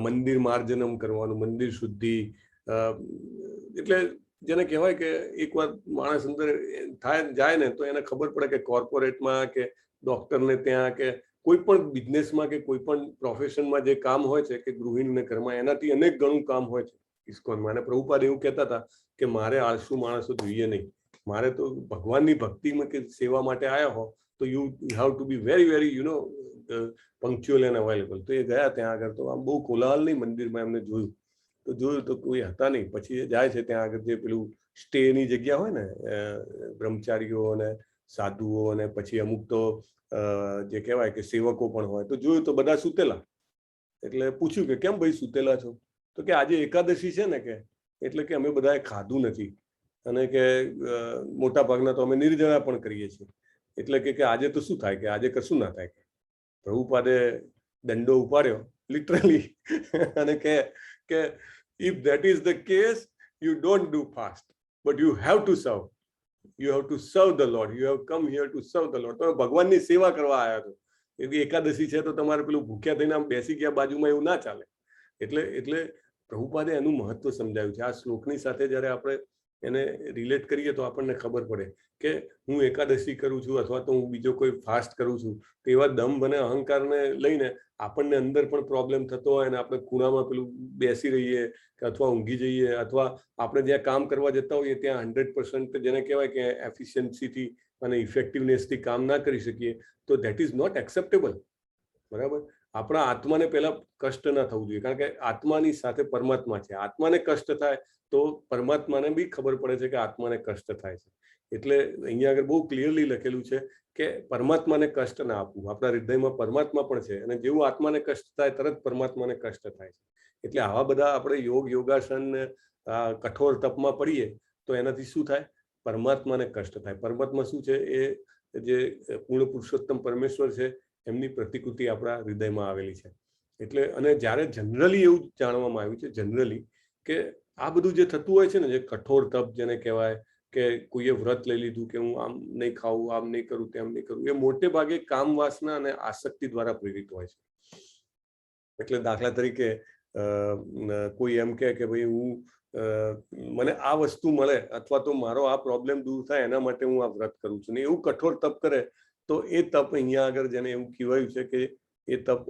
મંદિર માર્જનમ કરવાનું, મંદિર શુદ્ધિ. એટલે જેને કહેવાય કે એકવાર માણસ અંદર જાય ને તો એને ખબર પડે કે કોર્પોરેટમાં કે ડોક્ટરને ત્યાં કે કોઈ પણ બિઝનેસમાં કે કોઈ પણ પ્રોફેશનમાં જે કામ હોય છે કે ગૃહિણીને ઘરમાં, એનાથી અનેક ગણું કામ હોય છે ઇસ્કોનમાં. અને પ્રભુપાદ એવું કહેતા હતા કે મારે આળસુ માણસો જોઈએ નહીં, મારે તો ભગવાનની ભક્તિમાં કે સેવા માટે આવ્યા હો તો you have to be very very punctual and available. તો એ ગયા ત્યાં આગળ તો આમ બહુ કોલાહલ નહીં મંદિરમાં એમને જોયું તો કોઈ હતા નહીં. પછી એ જાય છે ત્યાં આગળ જે પેલું સ્ટેની જગ્યા હોય ને, બ્રહ્મચારીઓ અને સાધુઓ અને પછી અમુક તો જે કહેવાય કે સેવકો પણ હોય, તો જોયું તો બધા સૂતેલા. એટલે પૂછ્યું કે કેમ ભાઈ સૂતેલા છો? તો કે આજે એકાદશી છે ને, કે એટલે કે અમે બધાએ ખાધું નથી, અને કે મોટા ભાગના તો અમે નિર્જળા પણ કરીએ છીએ, એટલે કે આજે તો શું થાય, કે આજે કશું ના થાય. પ્રભુપાદે દંડો ઉપાડ્યો લિટરલી, અને કે if that is the case, you don't do fast, but you have to serve. You have to serve the Lord. You have come here to serve the Lord. તમે ભગવાનની સેવા કરવા આવ્યા છો. એટલે એકાદશી છે તો તમારે પેલું ભૂખ્યા થઈને આમ બેસી ગયા બાજુમાં એવું ના ચાલે. એટલે પ્રભુપાદે એનું મહત્વ સમજાવ્યું છે. આ શ્લોકની સાથે જ્યારે આપણે એને રિલેટ કરીએ તો આપણને ખબર પડે કે હું એકાદશી કરું છું અથવા તો હું બીજો કોઈ ફાસ્ટ કરું છું, તો એવા દંભ અને અહંકારને લઈને આપણને અંદર પણ પ્રોબ્લેમ થતો હોય, અને આપણે ખૂણામાં પેલું બેસી રહીએ કે અથવા ઊંઘી જઈએ, અથવા આપણે જ્યાં કામ કરવા જતા હોઈએ ત્યાં 100% જેને કહેવાય કે એફિશિયન્સીથી અને ઇફેક્ટિવનેસથી કામ ના કરી શકીએ, તો ધેટ ઇઝ નોટ એક્સેપ્ટેબલ. બરાબર? આપણા આત્માને પહેલા કષ્ટ ના થવું જોઈએ, કારણ કે આત્માની સાથે પરમાત્મા છે. આત્માને કષ્ટ થાય તો પરમાત્માને બી ખબર પડે છે કે આત્માને કષ્ટ થાય છે. એટલે અહીંયા આગળ બહુ ક્લિયરલી લખેલું છે કે પરમાત્માને કષ્ટ ના આપવું. આપણા હૃદયમાં પરમાત્મા પણ છે, અને જેવું આત્માને કષ્ટ થાય તરત પરમાત્માને કષ્ટ થાય છે. એટલે આવા બધા આપણે યોગાસન કઠોર તપમાં પડીએ તો એનાથી શું થાય? પરમાત્માને કષ્ટ થાય. પરમાત્મા શું છે? એ જે પૂર્ણ પુરુષોત્તમ પરમેશ્વર છે, એમની પ્રતિકૃતિ આપણા હૃદયમાં આવેલી છે. એટલે અને જ્યારે જનરલી એવું જાણવામાં આવ્યું છે જનરલી કે આ બધું જે થતું હોય છે ને, જે કઠોર તપ જેને કહેવાય, કે કોઈએ વ્રત લઈ લીધું કે હું આમ નહીં ખાવું, આમ નહીં કરું, તેમ નહીં કરું, એ મોટે ભાગે કામ વાસના અને આસક્તિ દ્વારા પ્રેરિત હોય છે. એટલે દાખલા તરીકે કોઈ એમ કહે કે ભાઈ હું મને આ વસ્તુ મળે અથવા તો મારો આ પ્રોબ્લેમ દૂર થાય એના માટે હું આ વ્રત કરું છું, ને એવું કઠોર તપ કરે તો એ તપ અહીંયા આગળ જેને એવું કહેવાયું છે કે એ તપ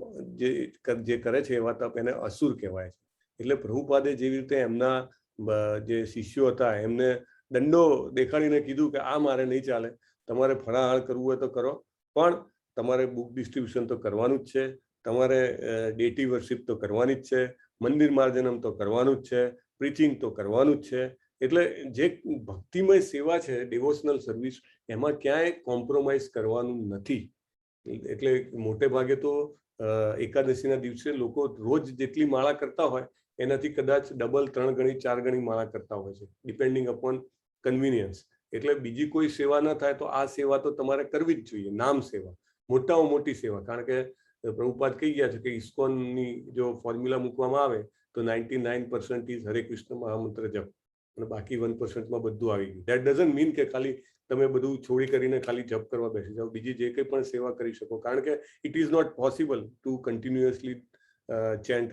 જે કરે છે એવા તપ એને અસુર કહેવાય છે. એટલે પ્રભુપાદે જેવી રીતે એમના જે શિષ્યો હતા એમને દંડો દેખાડીને કીધું કે આ મારે નહીં ચાલે, તમારે ફળાહાર કરવું હોય તો કરો, પણ તમારે બુક ડિસ્ટ્રીબ્યુશન તો કરવાનું જ છે, તમારે ડેટી વર્શિપ તો કરવાની જ છે, મંદિર માર્જનમ તો કરવાનું જ છે, પ્રીચિંગ તો કરવાનું જ છે. એટલે જે ભક્તિમય સેવા છે, ડિવોશનલ સર્વિસ, એમાં ક્યાંય કોમ્પ્રોમાઇઝ કરવાનું નથી. એટલે મોટે ભાગે તો એકાદશીના દિવસે લોકો રોજ જેટલી માળા કરતા હોય એનાથી કદાચ ડબલ, 3 ગણી, 4 ગણી માળા કરતા હોય છે, ડિપેન્ડિંગ અપોન કન્વિનિયન્સ. એટલે બીજી કોઈ સેવા ના થાય તો આ સેવા તો તમારે કરવી જ જોઈએ, નામ સેવા, મોટામાં મોટી સેવા. કારણ કે પ્રભુપાદ કહી ગયા છે કે ઇસ્કોનની જો ફોર્મ્યુલા મૂકવામાં આવે તો 99% ઇઝ હરે કૃષ્ણ મહામંત્ર જપ, અને બાકી 1%માં બધું આવી ગયું. દેટ ડઝન્ટ મીન કે ખાલી તમે બધું છોડી કરીને ખાલી જપ કરવા બેસી જાઓ. બીજી જે કંઈ પણ સેવા કરી શકો, કારણ કે it is not possible to continuously chant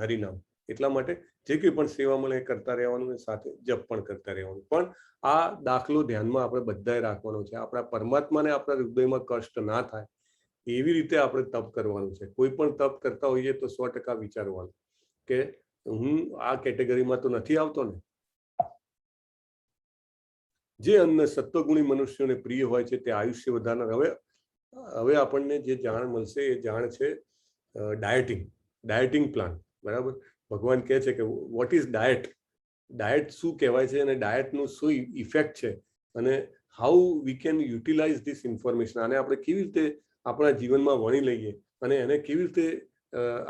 harinam. એટલા માટે જે કંઈ પણ સેવા મળે એ કરતા રહેવાનું અને સાથે જપ પણ કરતા રહેવાનું. પણ આ દાખલો ધ્યાનમાં આપણે બધાએ રાખવાનો છે. આપણા પરમાત્માને આપણા હૃદયમાં કષ્ટ ના થાય એવી રીતે આપણે તપ કરવાનું છે. કોઈ પણ તપ કરતા હોઈએ તો 100% વિચારવાનું કે હું આ કેટેગરીમાં તો નથી આવતો ને. જે અન્ન સત્વગુણી મનુષ્યોને પ્રિય હોય છે તે આયુષ્ય વધારનાર. હવે આપણને જે જાણ મળશે એ જાણ છે ડાયટિંગ પ્લાન. બરાબર. ભગવાન કહે છે કે વોટ ઇઝ ડાયટ, ડાયટ શું કહેવાય છે અને ડાયટનું શું ઇફેક્ટ છે અને how we can utilise this information. આને આપણે કેવી રીતે આપણા જીવનમાં વણી લઈએ અને એને કેવી રીતે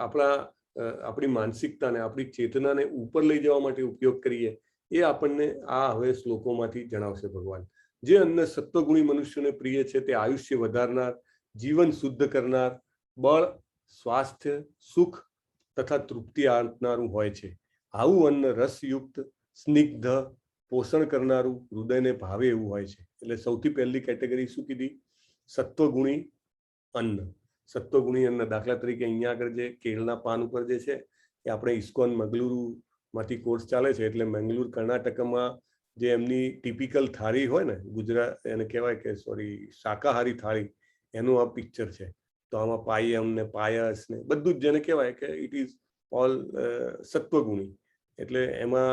આપણી માનસિકતાને આપણી ચેતનાને ઉપર લઈ જવા માટે ઉપયોગ કરીએ એ આપણને આ હવે શ્લોકોમાંથી જણાવશે ભગવાન. જે અન્ન સત્વગુણી મનુષ્યોને પ્રિય છે તે આયુષ્ય વધારનાર, જીવન શુદ્ધ કરનાર, બળ, સ્વાસ્થ્ય, સુખ તથા તૃપ્તિ આપનારું હોય છે. આવું અન્ન રસયુક્ત, સ્નિગ્ધ, પોષણ કરનારું, હૃદયને ભાવે એવું હોય છે. એટલે સૌથી પહેલી કેટેગરી શું કીધી? સત્વગુણી અન્ન. સત્વગુણી અન્ન દાખલા તરીકે અહીંયા આગળ જે કેળના પાન ઉપર જે છે એ આપણે ઇસ્કોન મંગલુરુમાંથી કોર્સ ચાલે છે. એટલે મંગલુર કર્ણાટકમાં જે એમની ટિપિકલ થાળી હોય ને, ગુજરાત એને કહેવાય કે શાકાહારી થાળી, એનું આ પિક્ચર છે. તો આમાં પાયમ ને પાયસ ને બધું જ જેને કહેવાય કે ઇટ ઇઝ ઓલ સત્વગુણી. એટલે એમાં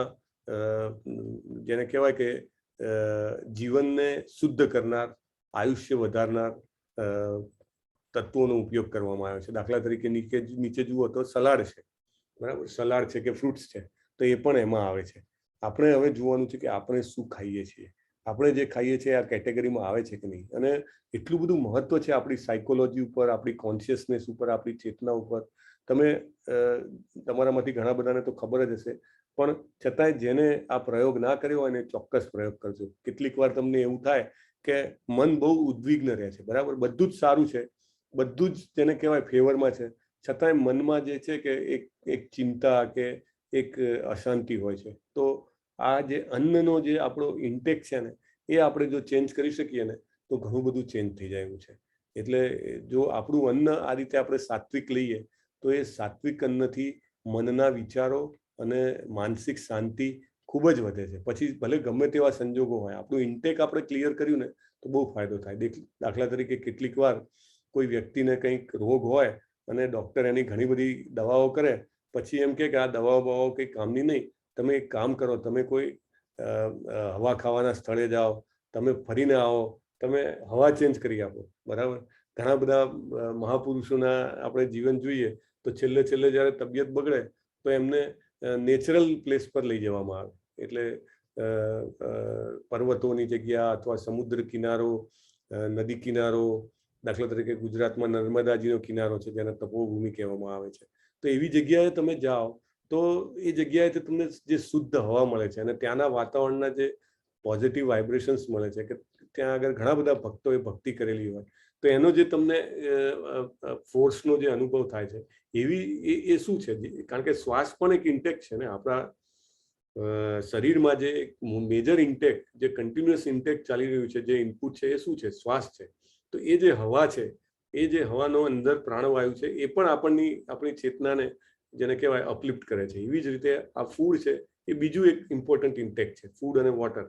જેને કહેવાય કે જીવનને શુદ્ધ કરનાર, આયુષ્ય વધારનાર તત્વોનો ઉપયોગ કરવામાં આવ્યો છે. દાખલા તરીકે નીચે જુઓ તો સલાડ છે. બરાબર. સલાડ છે કે ફ્રૂટ્સ છે તો એ પણ એમાં આવે છે. આપણે હવે જોવાનું છે કે આપણે શું ખાઈએ છીએ, આપણે જે ખાઈએ છીએ આ કેટેગરીમાં આવે છે કે નહીં. અને એટલું બધું મહત્વ છે આપણી સાયકોલોજી ઉપર, આપણી કોન્શિયસનેસ ઉપર, આપણી ચેતના ઉપર. તમે તમારામાંથી ઘણા બધાને તો ખબર જ હશે, પણ છતાંય જેને આ પ્રયોગ ના કર્યો હોય એને ચોક્કસ પ્રયોગ કરજો. કેટલીક વાર તમને એવું થાય કે મન બહુ ઉદ્વિગ્ન રહે છે. બરાબર. બધું જ સારું છે, બધું જ જેને કહેવાય ફેવરમાં છે, છતાંય મનમાં જે છે કે એક ચિંતા કે એક અશાંતિ હોય છે. તો આ જે અન્નનો જે આપણો ઇન્ટેક છે ને એ આપણે જો ચેન્જ કરી શકીએ ને તો ઘણું બધું ચેન્જ થઈ જાય એવું છે. એટલે જો આપણું અન્ન આ રીતે આપણે સાત્વિક લઈએ તો એ સાત્વિક અન્નથી મનના વિચારો અને માનસિક શાંતિ ખૂબ જ વધે છે. પછી ભલે ગમે તેવા સંજોગો હોય, આપણું ઇન્ટેક આપણે ક્લિયર કર્યું ને તો બહુ ફાયદો થાય. દાખલા તરીકે કેટલીક વાર કોઈ વ્યક્તિને કંઈક રોગ હોય અને ડૉક્ટર એની ઘણી બધી દવાઓ કરે, પછી એમ કે આ દવાઓ કંઈ કામની નહીં, તમે એક કામ કરો, તમે કોઈ હવા ખાવાના સ્થળે જાઓ, તમે ફરીને આવો, તમે હવા ચેન્જ કરી આપો. બરાબર. ઘણા બધા મહાપુરુષોના આપણે જીવન જોઈએ તો છેલ્લે જ્યારે તબિયત બગડે તો એમને નેચરલ પ્લેસ પર લઈ જવામાં આવે. એટલે પર્વતોની જગ્યા અથવા સમુદ્ર કિનારો, નદી કિનારો, દાખલા તરીકે ગુજરાતમાં નર્મદાજીનો કિનારો છે જેને તપોભૂમિ કહેવામાં આવે છે. તો એવી જગ્યાએ તમે જાઓ તો એ જગ્યાએથી તમને જે શુદ્ધ હવા મળે છે અને ત્યાંના વાતાવરણના જે પોઝિટિવ વાઇબ્રેશન્સ મળે છે કે ત્યાં આગળ ઘણા બધા ભક્તોએ ભક્તિ કરેલી હોય તો એનો જે તમને ફોર્સનો જે અનુભવ થાય છે એવી એ શું છે? કારણ કે શ્વાસ પણ એક ઇન્ટેક છે ને આપણા શરીરમાં. જે મેજર ઇન્ટેક, જે કન્ટિન્યુઅસ ઇન્ટેક ચાલી રહ્યું છે, જે ઇનપુટ છે એ શું છે? શ્વાસ છે. તો એ જે હવા છે, એ જે હવાનો અંદર પ્રાણવાયુ છે એ પણ આપણી ચેતનાને જેને કહેવાય અપલિફ્ટ કરે છે. એવી જ રીતે આ ફૂડ છે એ બીજું એક ઇમ્પોર્ટન્ટ ઇન્ટેક છે. ફૂડ અને વોટર,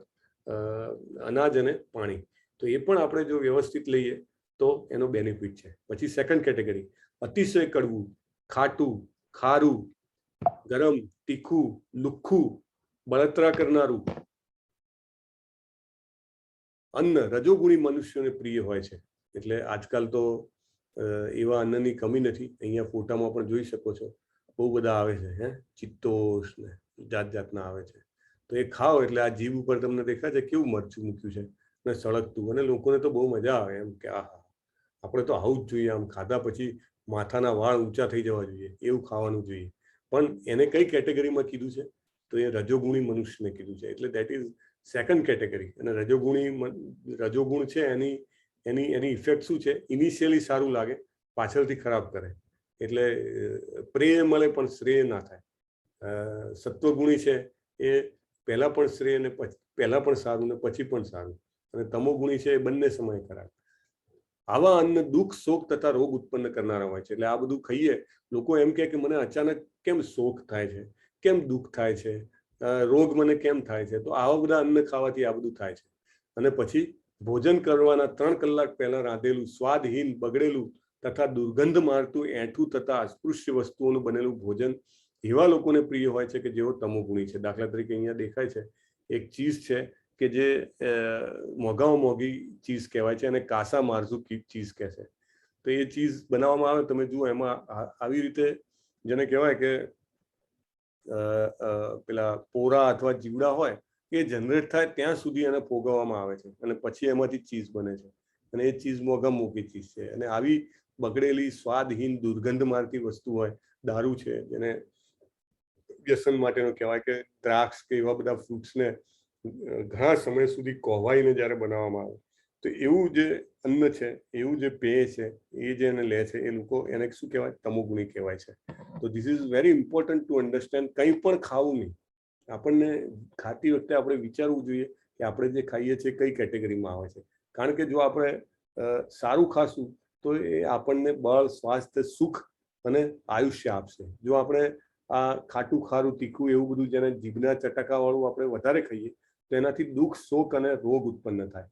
અનાજ અને પાણી. તો એ પણ આપણે જો વ્યવસ્થિત લઈએ તો એનો બેનિફિટ છે. પછી સેકન્ડ કેટેગરી, અતિશય કડવું, ખાટું, ખારું, ગરમ, તીખું, લુખ્ખું, બળતરા કરનારું અન્ન રજોગુણી મનુષ્યોને પ્રિય હોય છે. એટલે આજકાલ તો એવા અન્નની કમી નથી. અહીંયા ફોટામાં પણ જોઈ શકો છો, બહુ બધા આવે છે. ચિત્તોષ ને જાતના આવે છે. તો એ ખાઓ એટલે આ જીભ ઉપર તમને દેખાય છે કેવું મરચું મૂક્યું છે ને સળગતું, અને લોકોને તો બહુ મજા આવે એમ કે આહા આપણે તો આવું જ જોઈએ, આમ ખાધા પછી માથાના વાળ ઊંચા થઈ જવા જોઈએ એવું ખાવાનું જોઈએ. પણ એને કઈ કેટેગરીમાં કીધું છે? તો એ રજોગુણી મનુષ્યને કીધું છે. એટલે દેટ ઇઝ સેકન્ડ કેટેગરી. અને રજોગુણ છે એની ઇફેક્ટ શું છે? ઇનિશિયલી સારું લાગે, પાછળથી ખરાબ કરે. એટલે પ્રેય મળે પણ શ્રેય ના થાય. સત્વગુણી છે એ પહેલા પણ શ્રેય ને પહેલા પણ સારું ને પછી પણ સારું. અને તમોગુણી છે એ બંને સમય ખરાબ. આવા અન્ન દુઃખ, શોક તથા રોગ ઉત્પન્ન કરનારા હોય છે. એટલે આ બધું ખાઈએ, લોકો એમ કે મને અચાનક કેમ શોક થાય છે, કેમ દુઃખ થાય છે, રોગ મને કેમ થાય છે, તો આવા બધા અન્ન ખાવાથી આ બધું થાય છે. અને પછી ભોજન કરવાના 3 કલાક પહેલા રાંધેલું સ્વાદહીન, બગડેલું તથા દુર્ગંધ મારતું, એઠું તથા અસ્પૃશ્ય વસ્તુઓનું બનેલું ભોજન એવા લોકોને પ્રિય હોય છે કે જેઓ તમોગુણી છે. દાખલા તરીકે અહીંયા દેખાય છે એક ચીઝ છે કે જે મોંઘામાં મોંઘી ચીઝ કહેવાય છે, અને કાસા મારઝુ ચીઝ કહે છે. તો એ ચીઝ બનાવવામાં આવે, તમે જુઓ એમાં આવી રીતે જેને કહેવાય કે પેલા પોરા અથવા જીવડા હોય એ જનરેટ થાય ત્યાં સુધી એને ફોગવવામાં આવે છે, અને પછી એમાંથી ચીઝ બને છે, અને એ ચીઝ મોંઘામાં મોંઘી ચીઝ છે. અને આવી બગડેલી, સ્વાદહીન, દુર્ગંધ મારતી વસ્તુ હોય, દારૂ છે જેને વ્યસન માટેનો કહેવાય, કે દ્રાક્ષ કે એવા બધા ફ્રૂટ્સને ઘણા સમય સુધી કોહવાઈને જ્યારે બનાવવામાં આવે, તો એવું જે અન્ન છે, એવું જે પેય છે, એ જે એને લે છે, એ લોકો એને શું કહેવાય? તમોગુણી કહેવાય છે. તો this is very important to understand. કંઈ પણ ખાવું નહીં, આપણને ખાતી વખતે આપણે વિચારવું જોઈએ કે આપણે જે ખાઈએ છીએ કઈ કેટેગરીમાં આવે છે. કારણ કે જો આપણે સારું ખાશું તો એ આપણને બળ, સ્વાસ્થ્ય, સુખ અને આયુષ્ય આપશે. જો આપણે આ ખાટું, ખારું, તીખું એવું બધું જેને જીભના ચટાકાવાળું આપણે વધારે ખાઈએ તો એનાથી દુઃખ, શોક અને રોગ ઉત્પન્ન થાય.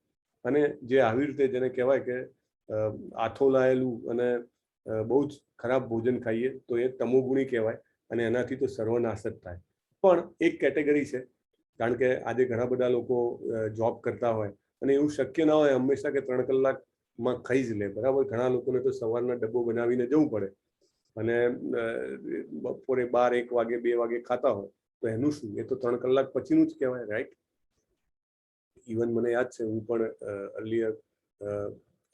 અને જે આવી રીતે જેને કહેવાય કે આથોલાયેલું અને બહુ જ ખરાબ ભોજન ખાઈએ તો એ તમોગુણી કહેવાય, અને એનાથી તો સર્વનાશ જ થાય. પણ એક કેટેગરી છે, કારણ કે આજે ઘણા બધા લોકો જોબ કરતા હોય અને એવું શક્ય ના હોય હંમેશા કે 3 કલાકમાં ખાઈ જ લે, બરાબર. ઘણા લોકોને તો સવારના ડબ્બો બનાવીને જવું પડે અને બપોરે 12, 1 વાગે, 2 વાગે ખાતા હોય, તો એનું શું? એ તો 3 કલાક પછીનું જ કહેવાય, રાઈટ? ઇવન મને યાદ છે, હું પણ અર્લિયર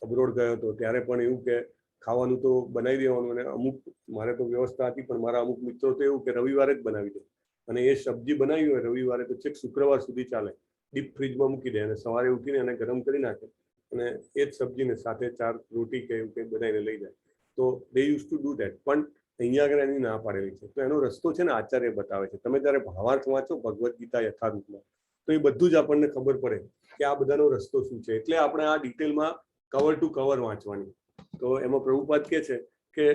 અબ્રોડ ગયો હતો ત્યારે પણ એવું કે ખાવાનું તો બનાવી દેવાનું, અને અમુક મારે તો વ્યવસ્થા હતી, પણ મારા અમુક મિત્રો તો એવું કે રવિવારે જ બનાવી દે, અને એ સબ્જી બનાવી હોય રવિવારે તો છેક શુક્રવાર સુધી ચાલે, ડીપ ફ્રીજમાં મૂકી દે અને સવારે ઉઠીને એને ગરમ કરી નાખે, અને એ જ સબ્જીને સાથે 4 રોટી કે એવું કંઈ બનાવીને લઈ જાય. તો દે યુઝ ટુ ડુ ધેટ. પણ અહીંયા આગળ એની ના પાડેલી છે. તો એનો રસ્તો છે ને આચાર્ય બતાવે છે. તમે જ્યારે ભાવાર્થ વાંચો ભગવદ્ ગીતા યથારૂપમાં, તો એ બધું જ આપણને ખબર પડે કે આ બધાનો રસ્તો શું છે. એટલે આપણે આ ડિટેલમાં કવર ટુ કવર વાંચવાની. તો એમાં પ્રભુપાદ કહે છે કે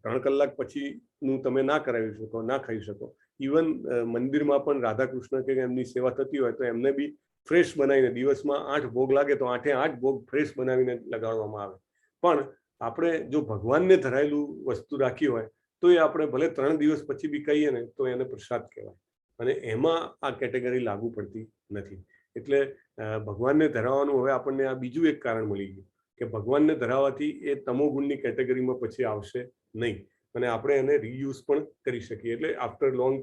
3 કલાક પછીનું તમે ના કરાવી શકો, ના ખાઈ શકો. ઇવન મંદિરમાં પણ રાધાકૃષ્ણ કે એમની સેવા થતી હોય તો એમને બી ફ્રેશ બનાવીને, દિવસમાં 8 ભોગ લાગે તો 8 ભોગ ફ્રેશ બનાવીને લગાડવામાં આવે. પણ આપણે જો ભગવાનને ધરાયેલું વસ્તુ રાખી હોય તો એ આપણે ભલે 3 દિવસ પછી બી કહીએ ને તો એને પ્રસાદ કહેવાય, અને એમાં આ કેટેગરી લાગુ પડતી નથી. એટલે ભગવાનને ધરાવવાનું હવે આપણને આ બીજું એક કારણ મળી ગયું કે ભગવાનને ધરાવવાથી એ તમોગુણની કેટેગરીમાં પછી આવશે નહીં, અને આપણે એને રીયુઝ પણ કરી શકીએ. એટલે આફ્ટર લોંગ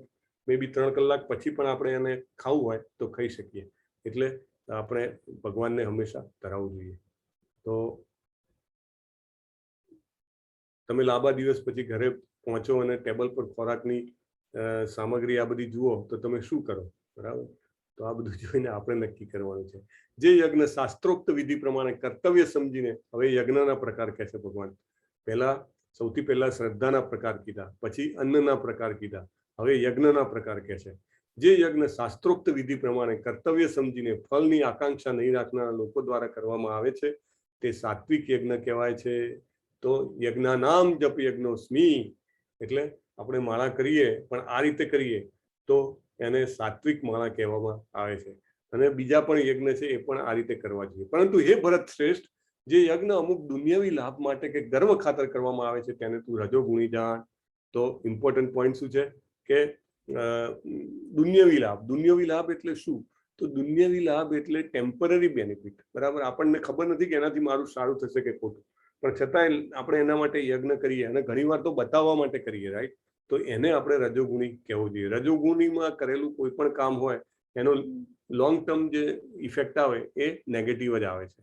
મે બી 3 કલાક પછી પણ આપણે એને ખાવું હોય તો ખાઈ શકીએ. એટલે આપણે ભગવાનને હંમેશા ધરાવવું જોઈએ. તો તમે લાંબા દિવસ પછી ઘરે પહોંચો અને ટેબલ પર ખોરાકની સામગ્રી આ બધી જુઓ તો તમે શું કરો, બરાબર? તો આ બધું જોઈને આપણે નક્કી કરવાનું છે. જે યજ્ઞ શાસ્ત્રોક્ત વિધિ પ્રમાણે કર્તવ્ય સમજીને, હવે યજ્ઞના પ્રકાર કહે છે ભગવાન. સૌથી પહેલા શ્રદ્ધાના પ્રકાર કીધા, પછી અન્નના પ્રકાર કીધા, હવે યજ્ઞના પ્રકાર કહે છે. જે યજ્ઞ શાસ્ત્રોક્ત વિધિ પ્રમાણે કર્તવ્ય સમજીને ફળની આકાંક્ષા નહીં રાખનારા લોકો દ્વારા કરવામાં આવે છે તે સાત્વિક યજ્ઞ કહેવાય છે. તો યજ્ઞાનામ જપ યજ્ઞોસ્મી, એટલે આપણે માળા કરીએ પણ આ રીતે કરીએ તો એને સાત્વિક માળા કહેવામાં આવે છે. અને બીજા પણ યજ્ઞ છે એ પણ આ રીતે કરવા જોઈએ. પરંતુ હે ભરત શ્રેષ્ઠ, જે યજ્ઞ અમુક દુનિયાવી લાભ માટે કે ગર્વ ખાતર કરવામાં આવે છે તેને તું રજોગુણી જાણ. તો ઇમ્પોર્ટન્ટ પોઈન્ટ શું છે કે દુનિયાવી લાભ. દુનિયાવી લાભ એટલે શું? તો દુનિયાવી લાભ એટલે ટેમ્પરરી બેનિફિટ, બરાબર. આપણને ખબર નથી કે એનાથી મારું સારું થશે કે ખોટું, પણ છતાંય આપણે એના માટે યજ્ઞ કરીએ, અને ઘણીવાર તો બતાવવા માટે કરીએ, રાઈટ? તો એને આપણે રજોગુણી કહેવું જોઈએ. રજોગુણીમાં કરેલું કોઈ પણ કામ હોય એનો લોંગ ટર્મ જે ઇફેક્ટ આવે એ નેગેટિવ જ આવે છે.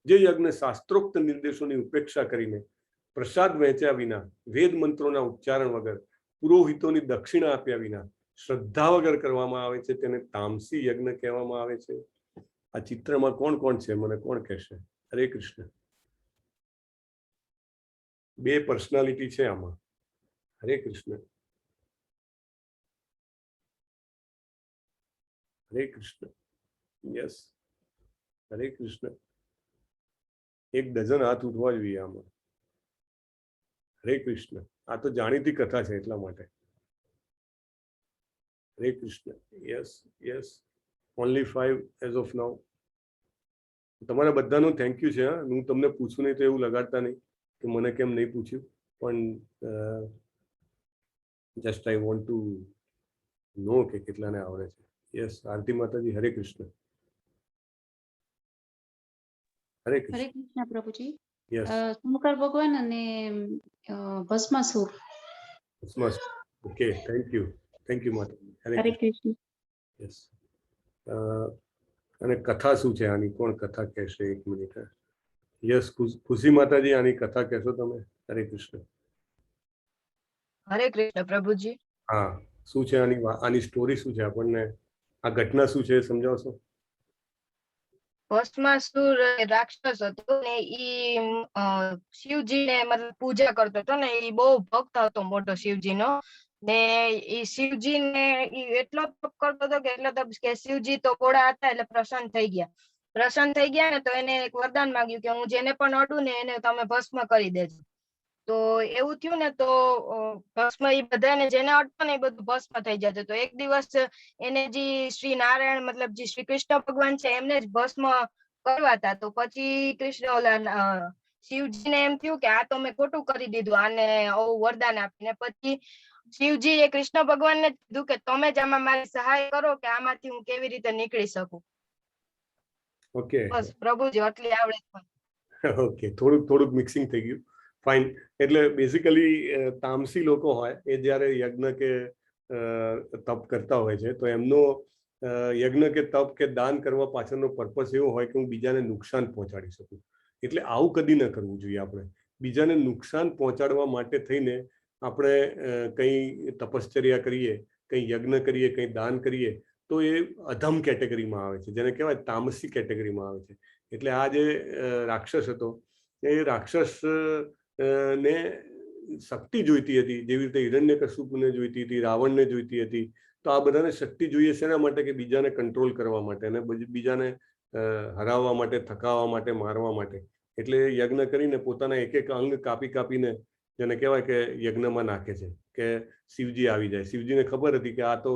જે યજ્ઞ શાસ્ત્રોક્ત નિર્દેશોની ઉપેક્ષા કરીને, પ્રસાદ વહેંચ્યા વિના, વેદ મંત્રોના ઉચ્ચારણ વગર, પુરોહિતોની દક્ષિણા આપ્યા વિના, શ્રદ્ધા વગર કરવામાં આવે છે તેને તામસી યજ્ઞ કહેવામાં આવે છે. આ ચિત્રમાં કોણ કોણ છે મને કોણ કહેશે? હરે કૃષ્ણ. 2 પર્સનાલિટી છે આમાં. હરે કૃષ્ણ. હરે કૃષ્ણ. યસ, હરે કૃષ્ણ. 1 ડઝન હાથ ઉઠવા જોઈએ આમાં. હરે કૃષ્ણ. આ તો જાણીતી કથા છે એટલા માટે. હરે Krishna. Yes yes, only 5 as of નાઉ. તમારા બધાનું થેન્ક યુ છે. હા, હું તમને પૂછું નહીં તો એવું લગાડતા નહીં કે મને કેમ નહીં પૂછ્યું, પણ જસ્ટ આઈ વોન્ટ ટુ નો કે કેટલાને આવડે છે. યસ, આરતી માતાજી હરે કૃષ્ણ. હરે હરે કૃષ્ણ. કૃષ્ણ પ્રભુજી. યસ, શંકર ભગવાન અને ભસ્માસુર. મસ્ત. ઓકે, થેન્ક યુ માતાજી. હરે હરે કૃષ્ણ. કૃષ્ણ. યસ. અને કથા શું છે આની? કોણ કથા કહેશે? એક મિનિટ. યસ, ખુશી માતાજી આની કથા કહેશો તમે? હરે કૃષ્ણ. હરે કૃષ્ણ પ્રભુજી. હા, શું છે આની સ્ટોરી શું છે? આપણને આ ઘટના શું છે સમજાવશો? ભસ્માસુર રાક્ષસ હતો ને ઈ શિવજીને મતલબ પૂજા કરતો હતો ને ઈ બહુ ભક્ત હતો મોટો શિવજીનો. ને ઈ શિવજીને ઈ એટલો તપ કરતો હતો કે એટલો તપ કે શિવજી તો ભોળા હતા એટલે પ્રસન્ન થઈ ગયા ને તો એને એક વરદાન માંગ્યું કે હું જેને પણ અડું ને એને તમે ભસ્મ કરી દેજો. તો એવું થયું ને તો ભસ્મ ઈ બધાને જેને અડતો ને એ બધું ભસ્મ થઈ જતું. તો એક દિવસ એને જે શ્રી નારાયણ મતલબ જે શ્રી કૃષ્ણ ભગવાન છે એમને જ ભસ્મ કરવા હતા. તો પછી શિવજીને એમ થયું કે આ તો મેં ખોટું કરી દીધું, આને આવું વરદાન આપીને. પછી શિવજી એ કૃષ્ણ ભગવાનને કીધું કે તમે જ આમાં મારી સહાય કરો કે આમાંથી હું કેવી રીતે નીકળી શકું. ઓકે બસ પ્રભુજી આટલી આવડે. ઓકે, થોડુંક મિક્સિંગ થઈ ગયું. ફાઇન. એટલે બેઝિકલી તામસી લોકો હોય એ જ્યારે યજ્ઞ કે તપ કરતા હોય છે તો એમનો યજ્ઞ કે તપ કે દાન કરવા પાછળનો પર્પસ એવો હોય કે હું બીજાને નુકસાન પહોંચાડી શકું. એટલે આવું કદી ન કરવું જોઈએ. આપણે બીજાને નુકસાન પહોંચાડવા માટે થઈને આપણે કંઈ તપશ્ચર્યા કરીએ, કંઈ યજ્ઞ કરીએ, કંઈ દાન કરીએ તો એ અધમ કેટેગરીમાં આવે છે, જેને કહેવાય તામસી કેટેગરીમાં આવે છે. એટલે આ જે રાક્ષસ હતો એ રાક્ષસ ને શક્તિ જોઈતી હતી, જેવી રીતે હિરણ્યકશ્યપને જોઈતી હતી, રાવણને જોઈતી હતી. તો આ બધાને શક્તિ જોઈએ શેના માટે? કે બીજાને કંટ્રોલ કરવા માટે અને બીજાને હરાવવા માટે, થકાવવા માટે, મારવા માટે. એટલે યજ્ઞ કરીને પોતાના એક એક અંગ કાપીને જેને કહેવાય કે યજ્ઞમાં નાખે છે કે શિવજી આવી જાય. શિવજીને ખબર હતી કે આ તો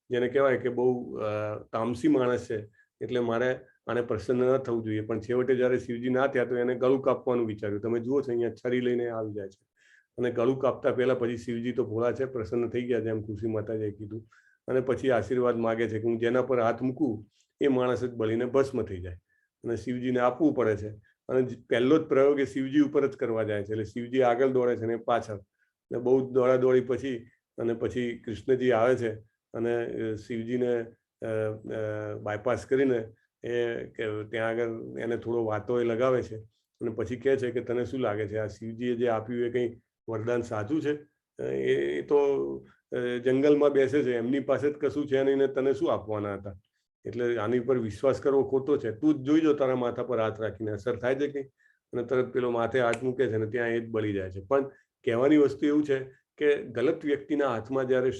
જેને કહેવાય કે બહુ તામસી માણસ છે એટલે મારે આને પ્રસન્ન ન થવું જોઈએ. પણ છેવટે જ્યારે શિવજી ના થયા તો એને ગળું કાપવાનું વિચાર્યું. તમે જુઓ છો અહીંયા છરી લઈને આવી જાય છે અને ગળું કાપતા પહેલા પછી શિવજી તો ભોળા છે, પ્રસન્ન થઈ ગયા, જેમ ખુશી માતાજીએ કીધું. અને પછી આશીર્વાદ માગે છે કે હું જેના પર હાથ મૂકું એ માણસ જ બળીને ભસ્મ થઈ જાય. અને શિવજીને આપવું પડે છે. અને પહેલો જ પ્રયોગ એ શિવજી ઉપર જ કરવા જાય છે. એટલે શિવજી આગળ દોડે છે ને પાછળ. એટલે બહુ દોડાદોડી પછી કૃષ્ણજી આવે છે અને શિવજીને બાયપાસ કરીને ત્યાં આગળ એને થોડો વાતો એ લગાવે છે અને પછી કહે છે કે તને શું લાગે છે આ શિવજીએ જે આપ્યું એ કંઈ વરદાન સાચું છે? એ તો જંગલમાં બેસે છે, એમની પાસે જ કશું છે નહીં ને તને શું આપવાના હતા? એટલે આની પર વિશ્વાસ કરવો ખોટો છે. તું જ જોઈ જો તારા માથા પર હાથ રાખીને અસર થાય છે કંઈ? અને તરત પેલો માથે હાથ મૂકે છે ને ત્યાં એ જ બળી જાય છે. પણ કહેવાની વસ્તુ એવું છે કે ગલત વ્યક્તિના હાથમાં જ્યારે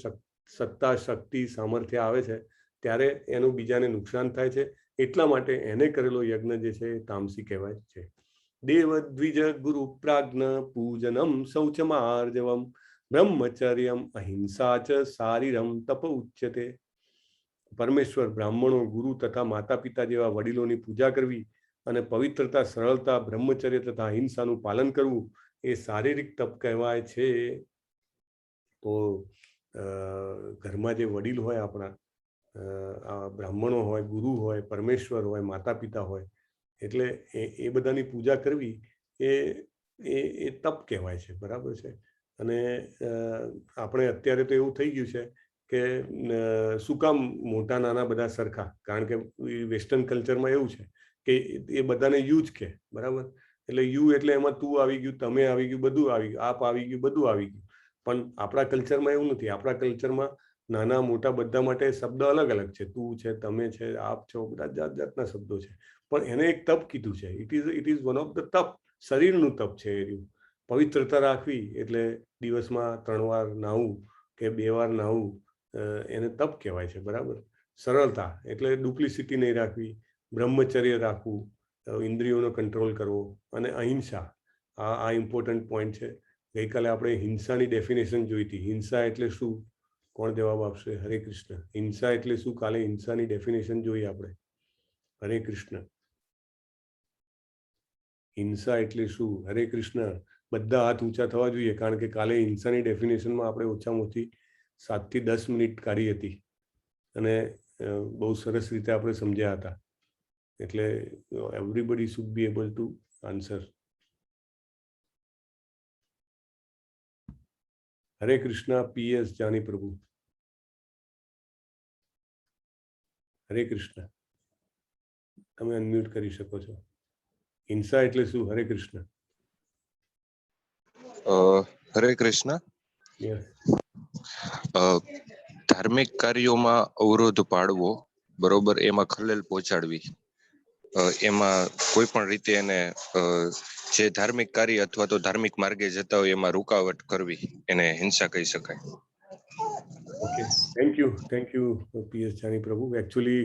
સત્તા, શક્તિ, સામર્થ્ય આવે છે ત્યારે એનું બીજાને નુકસાન થાય છે. એટલા માટે એને કરેલો યજ્ઞ જે છે એ તામસી કહેવાય છે. દેવ દ્વિજ ગુરુ પ્રાજ્ઞ પૂજનમ શૌચમાર્જવમ બ્રહ્મચર્યમ અહિંસા ચ શારીરમ તપ ઉચ્યતે. પરમેશ્વર, બ્રાહ્મણો, ગુરુ તથા માતા પિતા જેવા વડીલોની પૂજા કરવી અને પવિત્રતા, સરળતા, બ્રહ્મચર્ય તથા અહિંસાનું પાલન કરવું એ શારીરિક તપ કહેવાય છે. તો ઘરમાં જે વડીલ હોય આપણા, બ્રાહ્મણો હોય, ગુરુ હોય, પરમેશ્વર હોય, માતા પિતા હોય, એટલે એ બધાની પૂજા કરવી એ તપ કહેવાય છે. બરાબર છે. અને આપણે અત્યારે તો એવું થઈ ગયું છે કે શું કામ મોટા નાના બધા સરખા? કારણ કે વેસ્ટર્ન કલ્ચરમાં એવું છે કે એ બધાને યુ જ કે. બરાબર. એટલે યુ એટલે એમાં તું આવી ગયું, તમે આવી ગયું, બધું આવી ગયું, આપ આવી ગયું, બધું આવી ગયું. પણ આપણા કલ્ચરમાં એવું નથી. આપણા કલ્ચરમાં નાના મોટા બધા માટે શબ્દ અલગ અલગ છે. તું છે, તમે છે, આપ છો, બધા જાત જાતના શબ્દો છે. પણ એને એક તપ કીધું છે. It is one of the તપ. શરીરનું તપ છે એ. પવિત્રતા રાખવી એટલે દિવસમાં 3 વાર નાહવું કે 2 વાર નાહવું, એને તપ કહેવાય છે. બરાબર. સરળતા એટલે ડુપ્લિસિટી નહીં રાખવી, બ્રહ્મચર્ય રાખવું, ઇન્દ્રિયોનો કંટ્રોલ કરવો અને અહિંસા. આ ઇમ્પોર્ટન્ટ પોઈન્ટ છે. ગઈકાલે આપણે હિંસાની ડેફિનેશન જોઈ હતી. હિંસા એટલે શું? કોણ જવાબ આપશે? હરે કૃષ્ણ. હિંસા એટલે શું? કાલે હિંસાની ડેફિનેશન જોઈએ આપણે. હરે કૃષ્ણ. હિંસા એટલે શું? હરે કૃષ્ણ. બધા હાથ ઊંચા થવા જોઈએ, કારણ કે કાલે હિંસાની ડેફિનેશનમાં આપણે ઓછામાં ઓછી 7 થી 10 મિનિટ કાઢી હતી અને બહુ સરસ રીતે આપણે સમજ્યા હતા. એટલે everybody should be able to answer. Hare Krishna. PS Jani પ્રભુ. હરે કૃષ્ણ. તમે અનમ્યુટ કરી શકો છો. હિંસા એટલે શું? હરે કૃષ્ણ. હરે કૃષ્ણ. યસ. ધાર્મિક કાર્યોમાં અવરોધ પાડવો, બરોબર, એમાં ખલેલ પહોંચાડવી, એમાં કોઈ પણ રીતે એને જે ધાર્મિક કાર્ય અથવા તો ધાર્મિક માર્ગે જતા હોય એમાં રૂકાવટ કરવી, એને હિંસા કહી શકાય. Okay, thank you PS Jani પ્રભુ. એકચ્યુઅલી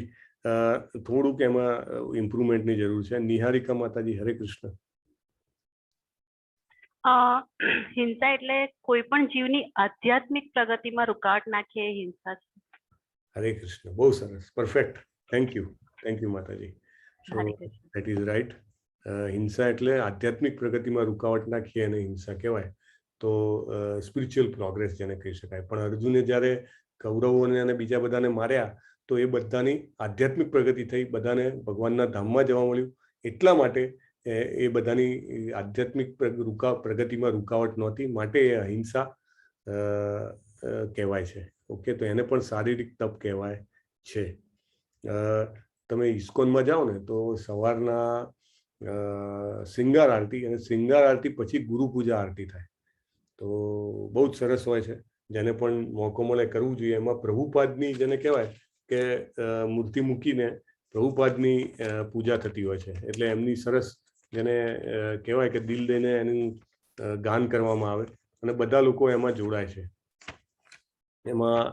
થોડુંક એમાં ઇમ્પ્રુવમેન્ટની જરૂર છે. નિહારિકા માતાજી, હરે કૃષ્ણ. હિંસા એટલે કોઈ પણ જીવની આધ્યાત્મિક પ્રગતિમાં રૂકાવટ નાખે એ હિંસા છે. હરે કૃષ્ણ. બહુ સરસ, પરફેક્ટ. થેન્ક યુ માતાજી. સો હરે કૃષ્ણ. That is right. હિંસા એટલે આધ્યાત્મિક પ્રગતિમાં રૂકાવટ નાખીએ અને હિંસા કહેવાય. તો સ્પિરિચ્યુઅલ પ્રોગ્રેસ જેને કહી શકાય. પણ અર્જુને જ્યારે કૌરવોને અને બીજા બધાને માર્યા તો એ બધાની આધ્યાત્મિક પ્રગતિ થઈ, બધાને ભગવાનના ધામમાં જવા મળ્યું. એટલા માટે એ બધાની આધ્યાત્મિક પ્રગતિમાં રૂકાવટ નહોતી, માટે એ અહિંસા કહેવાય છે. ઓકે, તો એને પણ શારીરિક તપ કહેવાય છે. તમે ઇસ્કોનમાં જાઓ ને તો સવારના શૃંગાર આરતી, અને શૃંગાર આરતી પછી ગુરુ પૂજા આરતી થાય. તો બહુ જ સરસ હોય છે. જેને પણ મોકો મળે કરવું જોઈએ. એમાં પ્રભુપાદની જેને કહેવાય કે મૂર્તિ મૂકીને પ્રભુપાદની પૂજા થતી હોય છે. એટલે એમની સરસ જેને કહેવાય કે દિલ દઈને એનું ગાન કરવામાં આવે અને બધા લોકો એમાં જોડાય છે. એમાં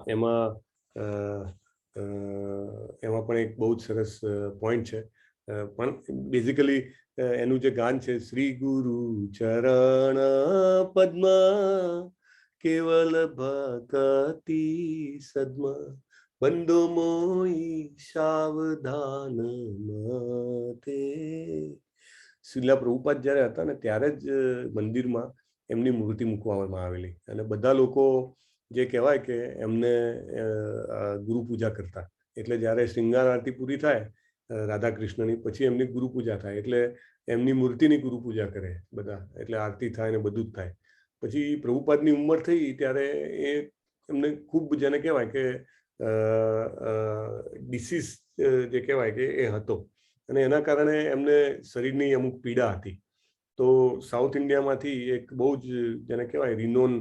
પણ એક બહુ જ સરસ પોઈન્ટ છે. પણ બેઝિકલી એનું જે ગાન છે, શ્રી ગુરુ ચરણ પદ્મ કેવલ ભક્તિ સદ્મ બંધો મોઈ સાવધાન મતે. શિલા પ્રભુપાદ જ્યારે હતા ને ત્યારે જ મંદિરમાં એમની મૂર્તિ મૂકવામાં આવેલી અને બધા લોકો જે કહેવાય કે એમને ગુરુ પૂજા કરતા. એટલે જ્યારે શૃંગાર આરતી પૂરી થાય રાધા કૃષ્ણની, પછી એમની ગુરુ પૂજા થાય. એટલે એમની મૂર્તિની ગુરુ પૂજા કરે બધા. એટલે આરતી થાય ને બધું જ થાય. પછી પ્રભુપાદની ઉંમર થઈ ત્યારે એ એમને ખૂબ જેને કહેવાય કે ડિસીઝ જે કહેવાય કે એ હતો અને એના કારણે એમને શરીરની અમુક પીડા હતી. તો સાઉથ ઇન્ડિયામાંથી એક બહુ જ જેને કહેવાય રિનોન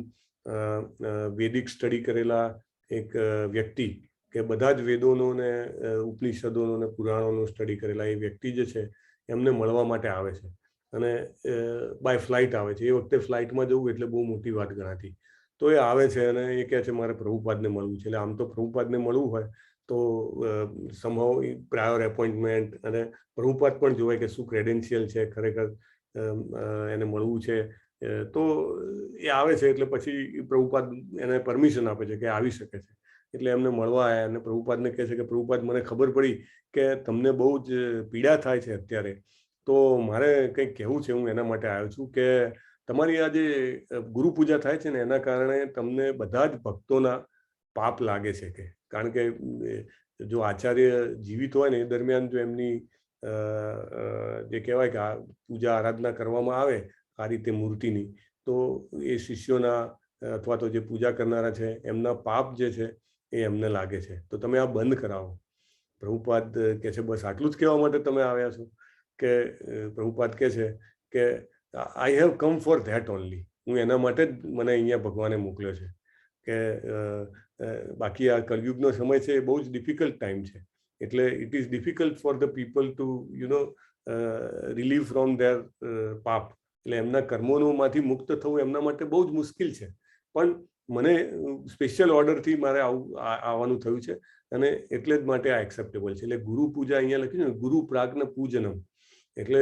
વૈદિક સ્ટડી કરેલા એક વ્યક્તિ, કે બધા જ વેદોનો ને ઉપનિષદોનો ને પુરાણોનો સ્ટડી કરેલા એ વ્યક્તિ જે છે એમને મળવા માટે આવે છે અને બાય ફ્લાઇટ આવે છે. એ વખતે ફ્લાઇટમાં જવું એટલે બહુ મોટી વાત ગણાતી. તો એ આવે છે અને એ કહે છે મારે પ્રભુપાદને મળવું છે. એટલે આમ તો પ્રભુપાદને મળવું હોય તો સમહાઉ પ્રાયોર એપોઇન્ટમેન્ટ અને પ્રભુપાદ પણ જોવાય કે શું ક્રેડેન્શિયલ છે, ખરેખર એને મળવું છે. તો એ આવે છે એટલે પછી પ્રભુપાદ એને પરમિશન આપે છે કે આવી શકે છે. એટલે એમને મળવા આવ્યા અને પ્રભુપાદને કહે છે કે પ્રભુપાદ, મને ખબર પડી કે તમને બહુ જ પીડા થાય છે અત્યારે, તો મારે કંઈક કહેવું છે. હું એના માટે આવ્યો છું કે તમારી આ જે ગુરુ પૂજા થાય છે ને એના કારણે તમને બધા જ ભક્તોના પાપ લાગે છે. કે કારણ કે જો આચાર્ય જીવિત હોય ને એ દરમિયાન જો એમની જે કહેવાય કે આ પૂજા આરાધના કરવામાં આવે આ રીતે મૂર્તિની, તો એ શિષ્યોના અથવા તો જે પૂજા કરનારા છે એમના પાપ જે છે એ એમને લાગે છે. તો તમે આ બંધ કરાવો. પ્રભુપાદ કહે છે બસ આટલું જ કહેવા માટે તમે આવ્યા છો? કે પ્રભુપાદ કહે છે કે I have come for that only. હું એના માટે જ મને અહીંયા ભગવાને મોકલ્યો છે. કે બાકી આ કલયુગનો સમય છે એ બહુ જ ડિફિકલ્ટ ટાઈમ છે. એટલે it is difficult for the people two relieve from there પાપ. એટલે એમના કર્મોમાંથી મુક્ત થવું એમના માટે બહુ જ મુશ્કેલ છે. પણ મને સ્પેશિયલ ઓર્ડરથી મારે આવવાનું થયું છે અને એટલે જ માટે આ એક્સેપ્ટેબલ છે. એટલે ગુરુ પૂજા અહીંયા લખ્યું ને, ગુરુ પ્રાજ્ઞ પૂજનમ. એટલે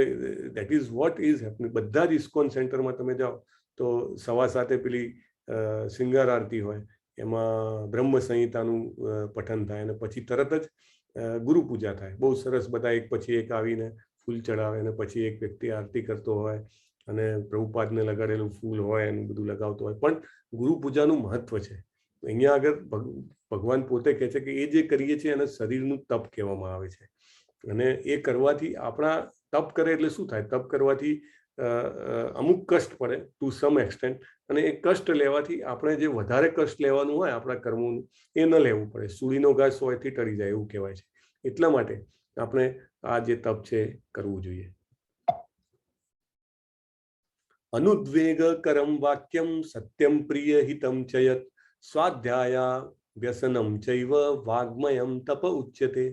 that is what is happening. બધા જ ઇસ્કોન સેન્ટરમાં તમે જાઓ તો 7:15 પેલી શૃંગાર આરતી હોય. એમાં બ્રહ્મ સંહિતાનું પઠન થાય અને પછી તરત જ ગુરુ પૂજા થાય. બહુ સરસ, બધા એક પછી એક આવીને ફૂલ ચડાવે અને પછી એક વ્યક્તિ આરતી કરતો હોય અને પ્રભુપાદને લગાડેલું ફૂલ હોય એનું બધું લગાવતો હોય. પણ ગુરુ પૂજાનું મહત્વ છે. અહીંયા આગળ ભગવાન પોતે કહે છે કે એ જે કરીએ છીએ એને શરીરનું તપ કહેવામાં આવે છે. અને એ કરવાથી આપણા તપ કરે એટલે શું થાય? તપ કરવાથી અમુક કષ્ટ પડે ટુ સમ એક્સટેન્ટ, અને એ કષ્ટ લેવાથી આપણે જે વધારે કષ્ટ લેવાનું હોય આપણા કર્મોનું એ ન લેવું પડે. સૂડીનો ઘાસ સોયથી ટળી જાય એવું કહેવાય છે. એટલા માટે આપણે આ જે તપ છે કરવું જોઈએ. અનુદ્વેગ કરમ વાક્યમ સત્યમ પ્રિય હિતમ ચયત સ્વાધ્યાયા વ્યસનમ ચૈવ વાગ્મયમ તપ ઉચ્યતે.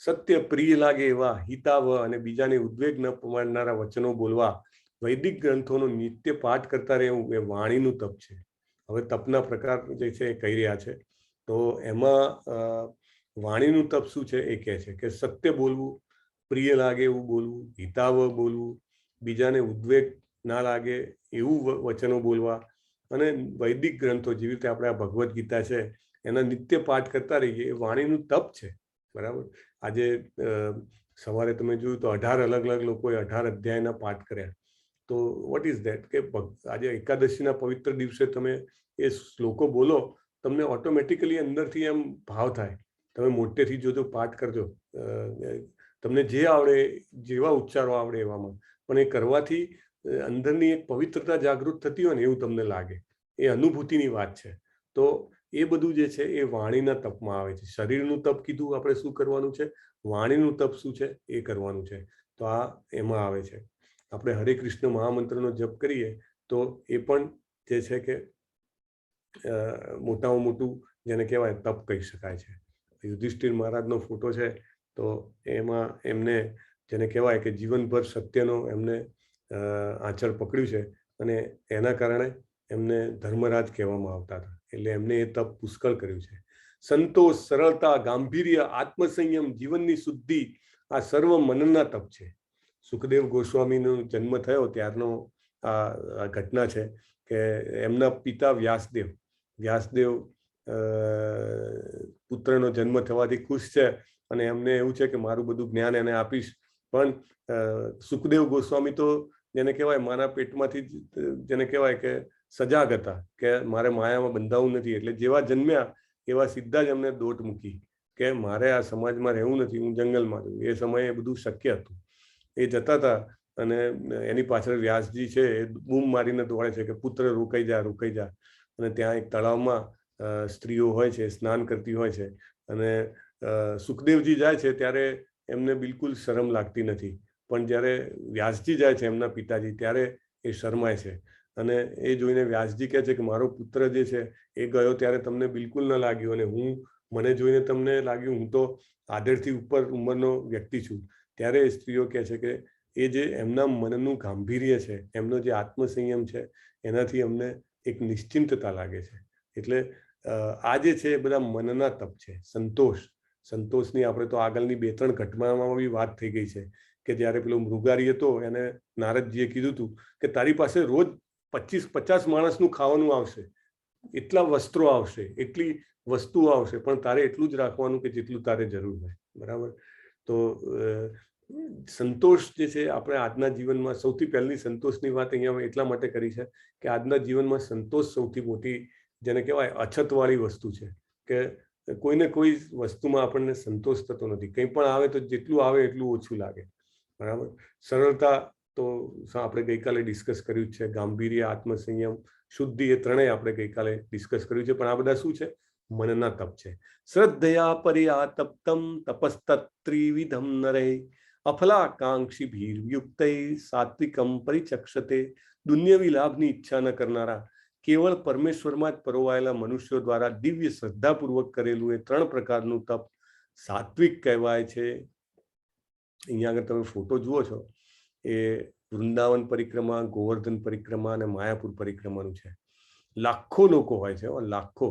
સત્ય પ્રિય લાગે એવા હિતાવ અને બીજાને ઉદ્વેગ ન પમાડનારા વચનો બોલવા, વૈદિક ગ્રંથોનો નિત્ય પાઠ કરતા રહેવું એ વાણીનું તપ છે. હવે તપના પ્રકાર જે છે એ કહી રહ્યા છે. તો એમાં વાણીનું તપ શું છે એ કહે છે કે સત્ય બોલવું, પ્રિય લાગે એવું બોલવું, હિતાવ બોલવું, બીજાને ઉદ્વેગ ના લાગે એવું વચનો બોલવા, અને વૈદિક ગ્રંથો જેવી રીતે આપણે આ ભગવદ્ ગીતા છે એના નિત્ય પાઠ કરતા રહીએ એ વાણીનું તપ છે. બરાબર. આજે સવારે તમે જોયું તો 18 અલગ અલગ લોકોએ 18 અધ્યાયના પાઠ કર્યા. તો વોટ ઇઝ ધેટ? કે આજે એકાદશીના પવિત્ર દિવસે તમે એ શ્લોકો બોલો, તમને ઓટોમેટિકલી અંદરથી એમ ભાવ થાય. તમે મોટેથી જોજો, પાઠ કરજો, તમને જે આવડે, જેવા ઉચ્ચારો આવડે એવામાં, પણ એ કરવાથી અંદરની એક પવિત્રતા જાગૃત થતી હોય ને એવું તમને લાગે. એ અનુભૂતિની વાત છે. તો એ બધું જે છે એ વાણીના તપમાં આવે છે. શરીરનું તપ કીધું આપણે શું કરવાનું છે, વાણીનું તપ શું છે એ કરવાનું છે. તો આ એમાં આવે છે. આપણે હરે કૃષ્ણ મહામંત્રનો જપ કરીએ તો એ પણ જે છે કે મોટામાં મોટું જેને કહેવાય તપ કહી શકાય છે. યુધિષ્ઠિર મહારાજનો ફોટો છે તો એમાં એમને જેને કહેવાય કે જીવનભર સત્યનો એમને આંચળ પકડ્યું છે અને એના કારણે એમને ધર્મરાજ કહેવામાં આવતા હતા. એટલે એમને એ તપ પુષ્કળ કર્યું છે. સંતોષ, સરળતા, ગાંભીર્ય, આત્મસંયમ, જીવનની શુદ્ધિ, આ સર્વ મનનના તપ છે. સુખદેવ ગોસ્વામીનો જન્મ થયો ત્યારનો આ ઘટના છે કે એમના પિતા વ્યાસદેવ પુત્રનો જન્મ થવાથી ખુશ છે અને એમને એવું છે કે મારું બધું જ્ઞાન એને આપીશ. પણ સુખદેવ ગોસ્વામી તો જેને કહેવાય મારા પેટમાંથી જેને કહેવાય કે સજાગ હતા કે મારે માયામાં બંધાવું નથી. એટલે જેવા જન્મ્યા એવા સીધા જ એમને દોટ મૂકી કે મારે આ સમાજમાં રહેવું નથી, હું જંગલમાં રહું. એ સમયે બધું શક્ય હતું. એ જતા હતા અને એની પાછળ વ્યાસજી છે એ બૂમ મારીને દોડે છે કે પુત્ર રોકાઈ જા, રોકાઈ જા. અને ત્યાં એક તળાવમાં સ્ત્રીઓ હોય છે, સ્નાન કરતી હોય છે, અને સુખદેવજી જાય છે ત્યારે એમને બિલકુલ શરમ લાગતી નથી. પણ જ્યારે વ્યાસજી જાય છે એમના પિતાજી, ત્યારે એ શરમાય છે. અને એ જોઈને વ્યાસજી કહે છે કે મારો પુત્ર જે છે એ ગયો ત્યારે તમને બિલકુલ ન લાગ્યું, અને મને જોઈને તમને લાગ્યું, હું તો આધેડથી ઉપર ઉંમરનો વ્યક્તિ છું. ત્યારે સ્ત્રીઓ કહે છે કે એ જે એમના મનનું ગાંભીર્ય છે, એમનો જે આત્મસંયમ છે, એનાથી અમને એક નિશ્ચિંતતા લાગે છે. એટલે આ જે છે એ બધા મનના તપ છે. સંતોષની આપણે તો આગળની 2-3 ઘટનામાં બી વાત થઈ ગઈ છે કે જ્યારે પેલો મૃગારી હતો એને નારદજીએ કીધું હતું કે તારી પાસે રોજ 25-50 માણસનું ખાવાનું આવશે, એટલા વસ્ત્રો આવશે, એટલી વસ્તુઓ આવશે, પણ તારે એટલું જ રાખવાનું કે જેટલું તારે જરૂર હોય. બરાબર. તો સંતોષ જે છે આપણે આજના જીવનમાં સૌથી પહેલી સંતોષની વાત અહીંયા એટલા માટે કરી છે કે આજના જીવનમાં સંતોષ સૌથી મોટી જેને કહેવાય અછતવાળી વસ્તુ છે કે કોઈને કોઈ વસ્તુમાં આપણને સંતોષ થતો નથી. કંઈ પણ આવે તો જેટલું આવે એટલું ઓછું લાગે. બરાબર. સરળતા તો આપણે ગઈકાલે ડિસ્કસ કર્યું છે. ગાંભીર્ય, આત્મસંયમ, શુદ્ધિ, એ ત્રણેય આપણે ગઈકાલે ડિસ્કસ કર્યું છે. પણ આ બધા શું છે? મનના તપ છે. શ્રદ્ધયા પર્યા તપ્તમ તપસ્તત્રિવિધમ નરે અફલાકાંક્ષી ભીર્યુક્તૈ સાત્વિકમ પરિચક્ષતે. દુન્યવી લાભની ઈચ્છા ન કરનારા કેવળ પરમેશ્વરમાં જ પરોવાયેલા મનુષ્યો દ્વારા દિવ્ય શ્રદ્ધાપૂર્વક કરેલું એ 3 પ્રકારનું તપ સાત્વિક કહેવાય છે. અહીંયા આગળ તમે ફોટો જુઓ છો એ વૃંદાવન પરિક્રમા, ગોવર્ધન પરિક્રમા અને માયાપુર પરિક્રમાનું છે. લાખો લોકો હોય છે, લાખો.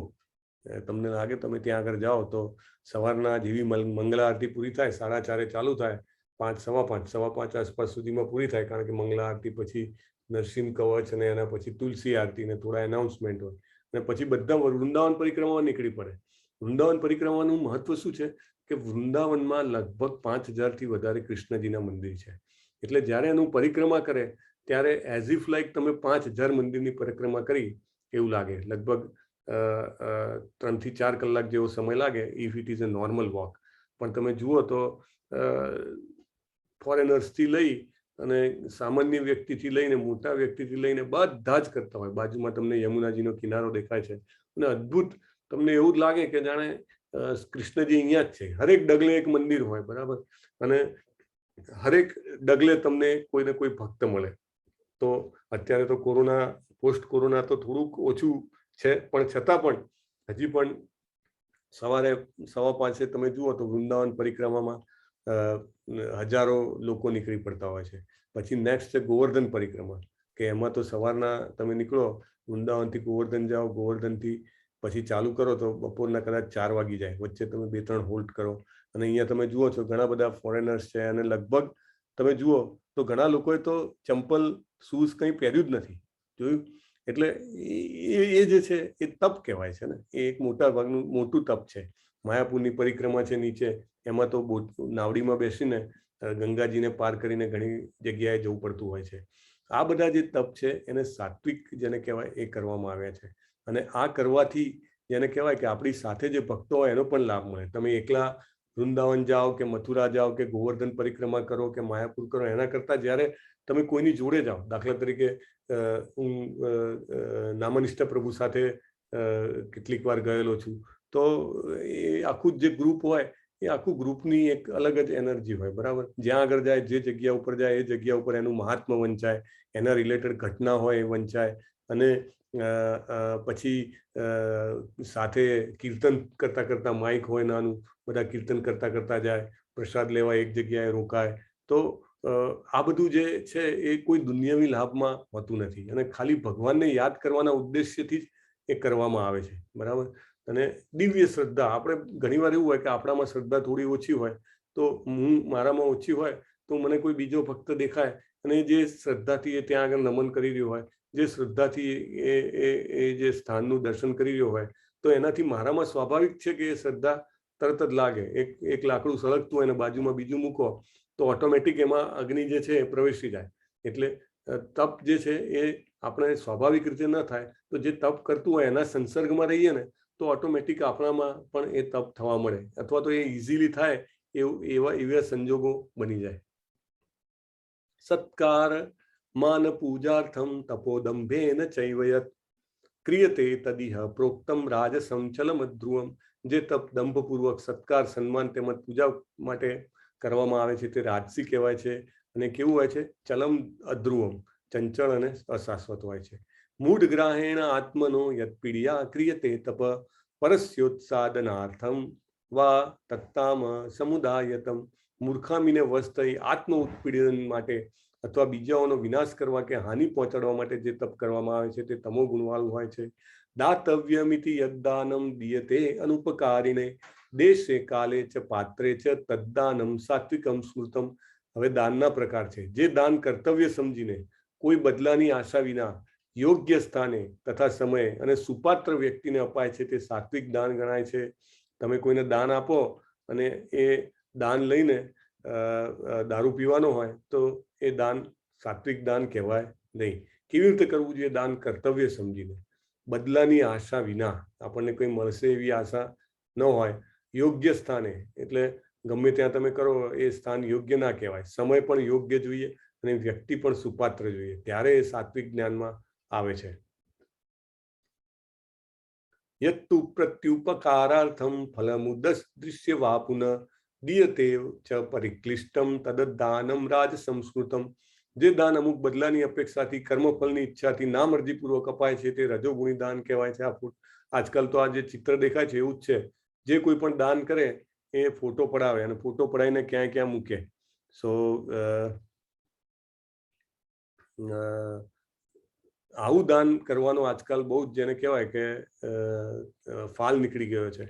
તમને લાગે તમે ત્યાં આગળ જાઓ તો સવારના જેવી મંગલા આરતી પૂરી થાય 4:30 ચાલુ થાય, 5:15 આસપાસ સુધીમાં પૂરી થાય. કારણ કે મંગલા આરતી પછી નરસિંહ કવચ અને એના પછી તુલસી આરતી ને થોડા એનાઉન્સમેન્ટ હોય. અને પછી બધા વૃંદાવન પરિક્રમામાં નીકળી પડે. વૃંદાવન પરિક્રમાનું મહત્વ શું છે કે વૃંદાવનમાં લગભગ 5000થી વધારે કૃષ્ણજીના મંદિર છે. એટલે જ્યારે એનું પરિક્રમા કરે ત્યારે એઝ ઇફ લાઈક તમે 5000 મંદિરની પરિક્રમા કરી એવું લાગે. લગભગ 3 થી 4 કલાક જેવો સમય લાગે if it is a normal walk. પણ તમે જુઓ તો ફોરેનર્સથી લઈ અને સામાન્ય વ્યક્તિથી લઈને મોટા વ્યક્તિથી લઈને બધા જ કરતા હોય. બાજુમાં તમને યમુનાજીનો કિનારો દેખાય છે અને અદ્ભુત તમને એવું જ લાગે કે જાણે કૃષ્ણજી અહીંયા જ છે. હરેક ડગલે એક મંદિર હોય, બરાબર, અને હરેક ડગલે તમને કોઈને કોઈ ભક્ત મળે. તો અત્યારે તો પોસ્ટ કોરોના તો થોડુંક ઓછું છે, પણ છતાં પણ હજી પણ સવારે 5:15 તમે જુઓ તો વૃંદાવન પરિક્રમામાં હજારો લોકો નીકળી પડતા હોય છે. પછી નેક્સ્ટ છે ગોવર્ધન પરિક્રમા, કે એમાં તો સવારના તમે નીકળો વૃંદાવનથી ગોવર્ધન જાઓ, ગોવર્ધનથી પછી ચાલુ કરો તો બપોરના કદાચ 4 વાગી જાય. વચ્ચે તમે 2-3 હોલ્ટ કરો. અને અહીંયા તમે જુઓ છો ઘણા બધા ફોરેનર્સ છે અને લગભગ તમે જુઓ તો ઘણા લોકોએ તો ચંપલ શૂઝ કંઈ પહેર્યું જ નથી. જોયું? એટલે એ જે છે એ તપ કહેવાય છે ને. એ એક મોટા ભાગનું મોટું તપ છે. માયાપુરની પરિક્રમા છે નીચે, એમાં તો નાવડીમાં બેસીને ગંગાજીને પાર કરીને ઘણી જગ્યાએ જવું પડતું હોય છે. આ બધા જે તપ છે એને સાત્વિક જેને કહેવાય એ કરવામાં આવ્યા છે. અને આ કરવાથી જેને કહેવાય કે આપણી સાથે જે ભક્તો હોય એનો પણ લાભ મળે. તમે એકલા વૃંદાવન જાઓ કે મથુરા જાઓ કે ગોવર્ધન પરિક્રમા કરો કે માયાપુર કરો, એના કરતાં જ્યારે તમે કોઈની જોડે જાઓ, દાખલા તરીકે હું નામનિષ્ઠ પ્રભુ સાથે કેટલીક વાર ગયેલો છું, તો એ આખું જે ગ્રુપ હોય એ આખું ગ્રુપની એક અલગ જ એનર્જી હોય, બરાબર. જ્યાં આગળ જાય, જે જગ્યા ઉપર જાય એ જગ્યા ઉપર એનું મહાત્મ્ય વંચાય, એના રિલેટેડ ઘટના હોય એ વંચાય. અને પછી સાથે કીર્તન કરતાં કરતાં માઇક હોય નાનું, બધા કીર્તન કરતાં કરતાં જાય, પ્રસાદ લેવા એક જગ્યાએ રોકાય. તો આ બધું જે છે એ કોઈ દુનિયાવી લાભમાં હોતું નથી અને ખાલી ભગવાનને યાદ કરવાના ઉદ્દેશ્યથી જ એ કરવામાં આવે છે, બરાબર. અને દિવ્ય શ્રદ્ધા, આપણે ઘણીવાર એવું હોય કે આપણામાં શ્રદ્ધા થોડી ઓછી હોય, તો મારામાં ઓછી હોય તો મને કોઈ બીજો ભક્ત દેખાય અને જે શ્રદ્ધાથી એ ત્યાં આગળ નમન કરી રહ્યો હોય, જે શ્રદ્ધાથી એ જે સ્થાનનું દર્શન કરી રહ્યો હોય, તો એનાથી મારામાં સ્વાભાવિક છે કે એ શ્રદ્ધા તરત જ લાગે. એક લાકડું સળગતું હોય અને બાજુમાં બીજું મૂકો તો ઓટોમેટિક એમાં અગ્નિ જે છે એ પ્રવેશી જાય. એટલે તપ જે છે એ આપણે સ્વાભાવિક રીતે ન થાય, તો જે તપ કરતું હોય એના સંસર્ગમાં રહીએ ને તો ઓટોમેટિક આપણામાં પણ એ તપ થવા મળે, અથવા તો એ ઇઝીલી થાય એવા સંજોગો બની જાય. સત્કાર માન પૂજાર્થમ તપોદંભેન ચૈવયત ક્રિયતે તદિહ પ્રોક્તમ રાજસમ ચલમધ્રુવમ. જે તપ દંભપૂર્વક સત્કાર, સન્માન તેમજ પૂજા માટે કરવામાં આવે છે તે રાજસી કહેવાય છે. અને કેવું હોય છે? ચલમ અધ્રુવમ, ચંચળ અને અશાશ્વત હોય છે. મૂઢ ગ્રાહેણ આત્મનો યત્પીડિયા ક્રિયતે તપ પરસ્યોત્સાદનાર્થમ વા તત્તામ સમુદાયતમ. મૂર્ખામીને વશ થઈ આત્મ ઉત્પીડન માટે અથવા બીજાઓનો વિનાશ કરવા કે હાનિ પહોંચાડવા માટે જે તપ કરવામાં આવે છે તે તમો ગુણવાળું હોય છે. દાતવ્યમિતિ યદ્દાનમ દીયતે અનુપકારિણે દેશે કાલે ચ પાત્રે ચ તદ્દાનમ સાત્વિકમ સ્મૃતમ. હવે દાનના પ્રકાર છે. જે દાન કર્તવ્ય સમજીને કોઈ બદલાની આશા વિના યોગ્ય સ્થાને તથા સમયે અને સુપાત્ર વ્યક્તિને અપાય છે તે સાત્વિક દાન ગણાય છે. તમે કોઈને દાન આપો અને એ દાન લઈને દારૂ પીવાનો હોય તો એ દાન સાત્વિક દાન કહેવાય નહીં. કેવી રીતે કરવું જોઈએ દાન? કર્તવ્ય સમજીને, બદલાની આશા વિના, આપણને કોઈ મળશે એવી આશા ન હોય, યોગ્ય સ્થાને. એટલે ગમે ત્યાં તમે કરો એ સ્થાન યોગ્ય ના કહેવાય. સમય પણ યોગ્ય જોઈએ અને વ્યક્તિ પણ સુપાત્ર જોઈએ, ત્યારે એ સાત્વિક જ્ઞાનમાં આવે છે. યત્તુ પ્રત્યુપકારાર્થમ ફલમુદૃશ્ય વા પુનઃ દીયતે ચ પરિક્લિષ્ટમ તદદાનમ રાજસંસ્કૃતમ. જે દાન અમુક બદલાની અપેક્ષાથી, કર્મફળની ઈચ્છાથી ના મરજીપૂર્વક અપાય છે તે રજોગુણી દાન કહેવાય છે. આજકાલ તો આ જે ચિત્ર દેખાય છે એવું જ છે. જે કોઈ પણ દાન કરે એ ફોટો પડાવે અને ફોટો પડાવીને ક્યાં ક્યાં મૂકે. સો આવું દાન કરવાનો આજકાલ બહુ જ જેને કહેવાય કે ફાલ નીકળી ગયો છે.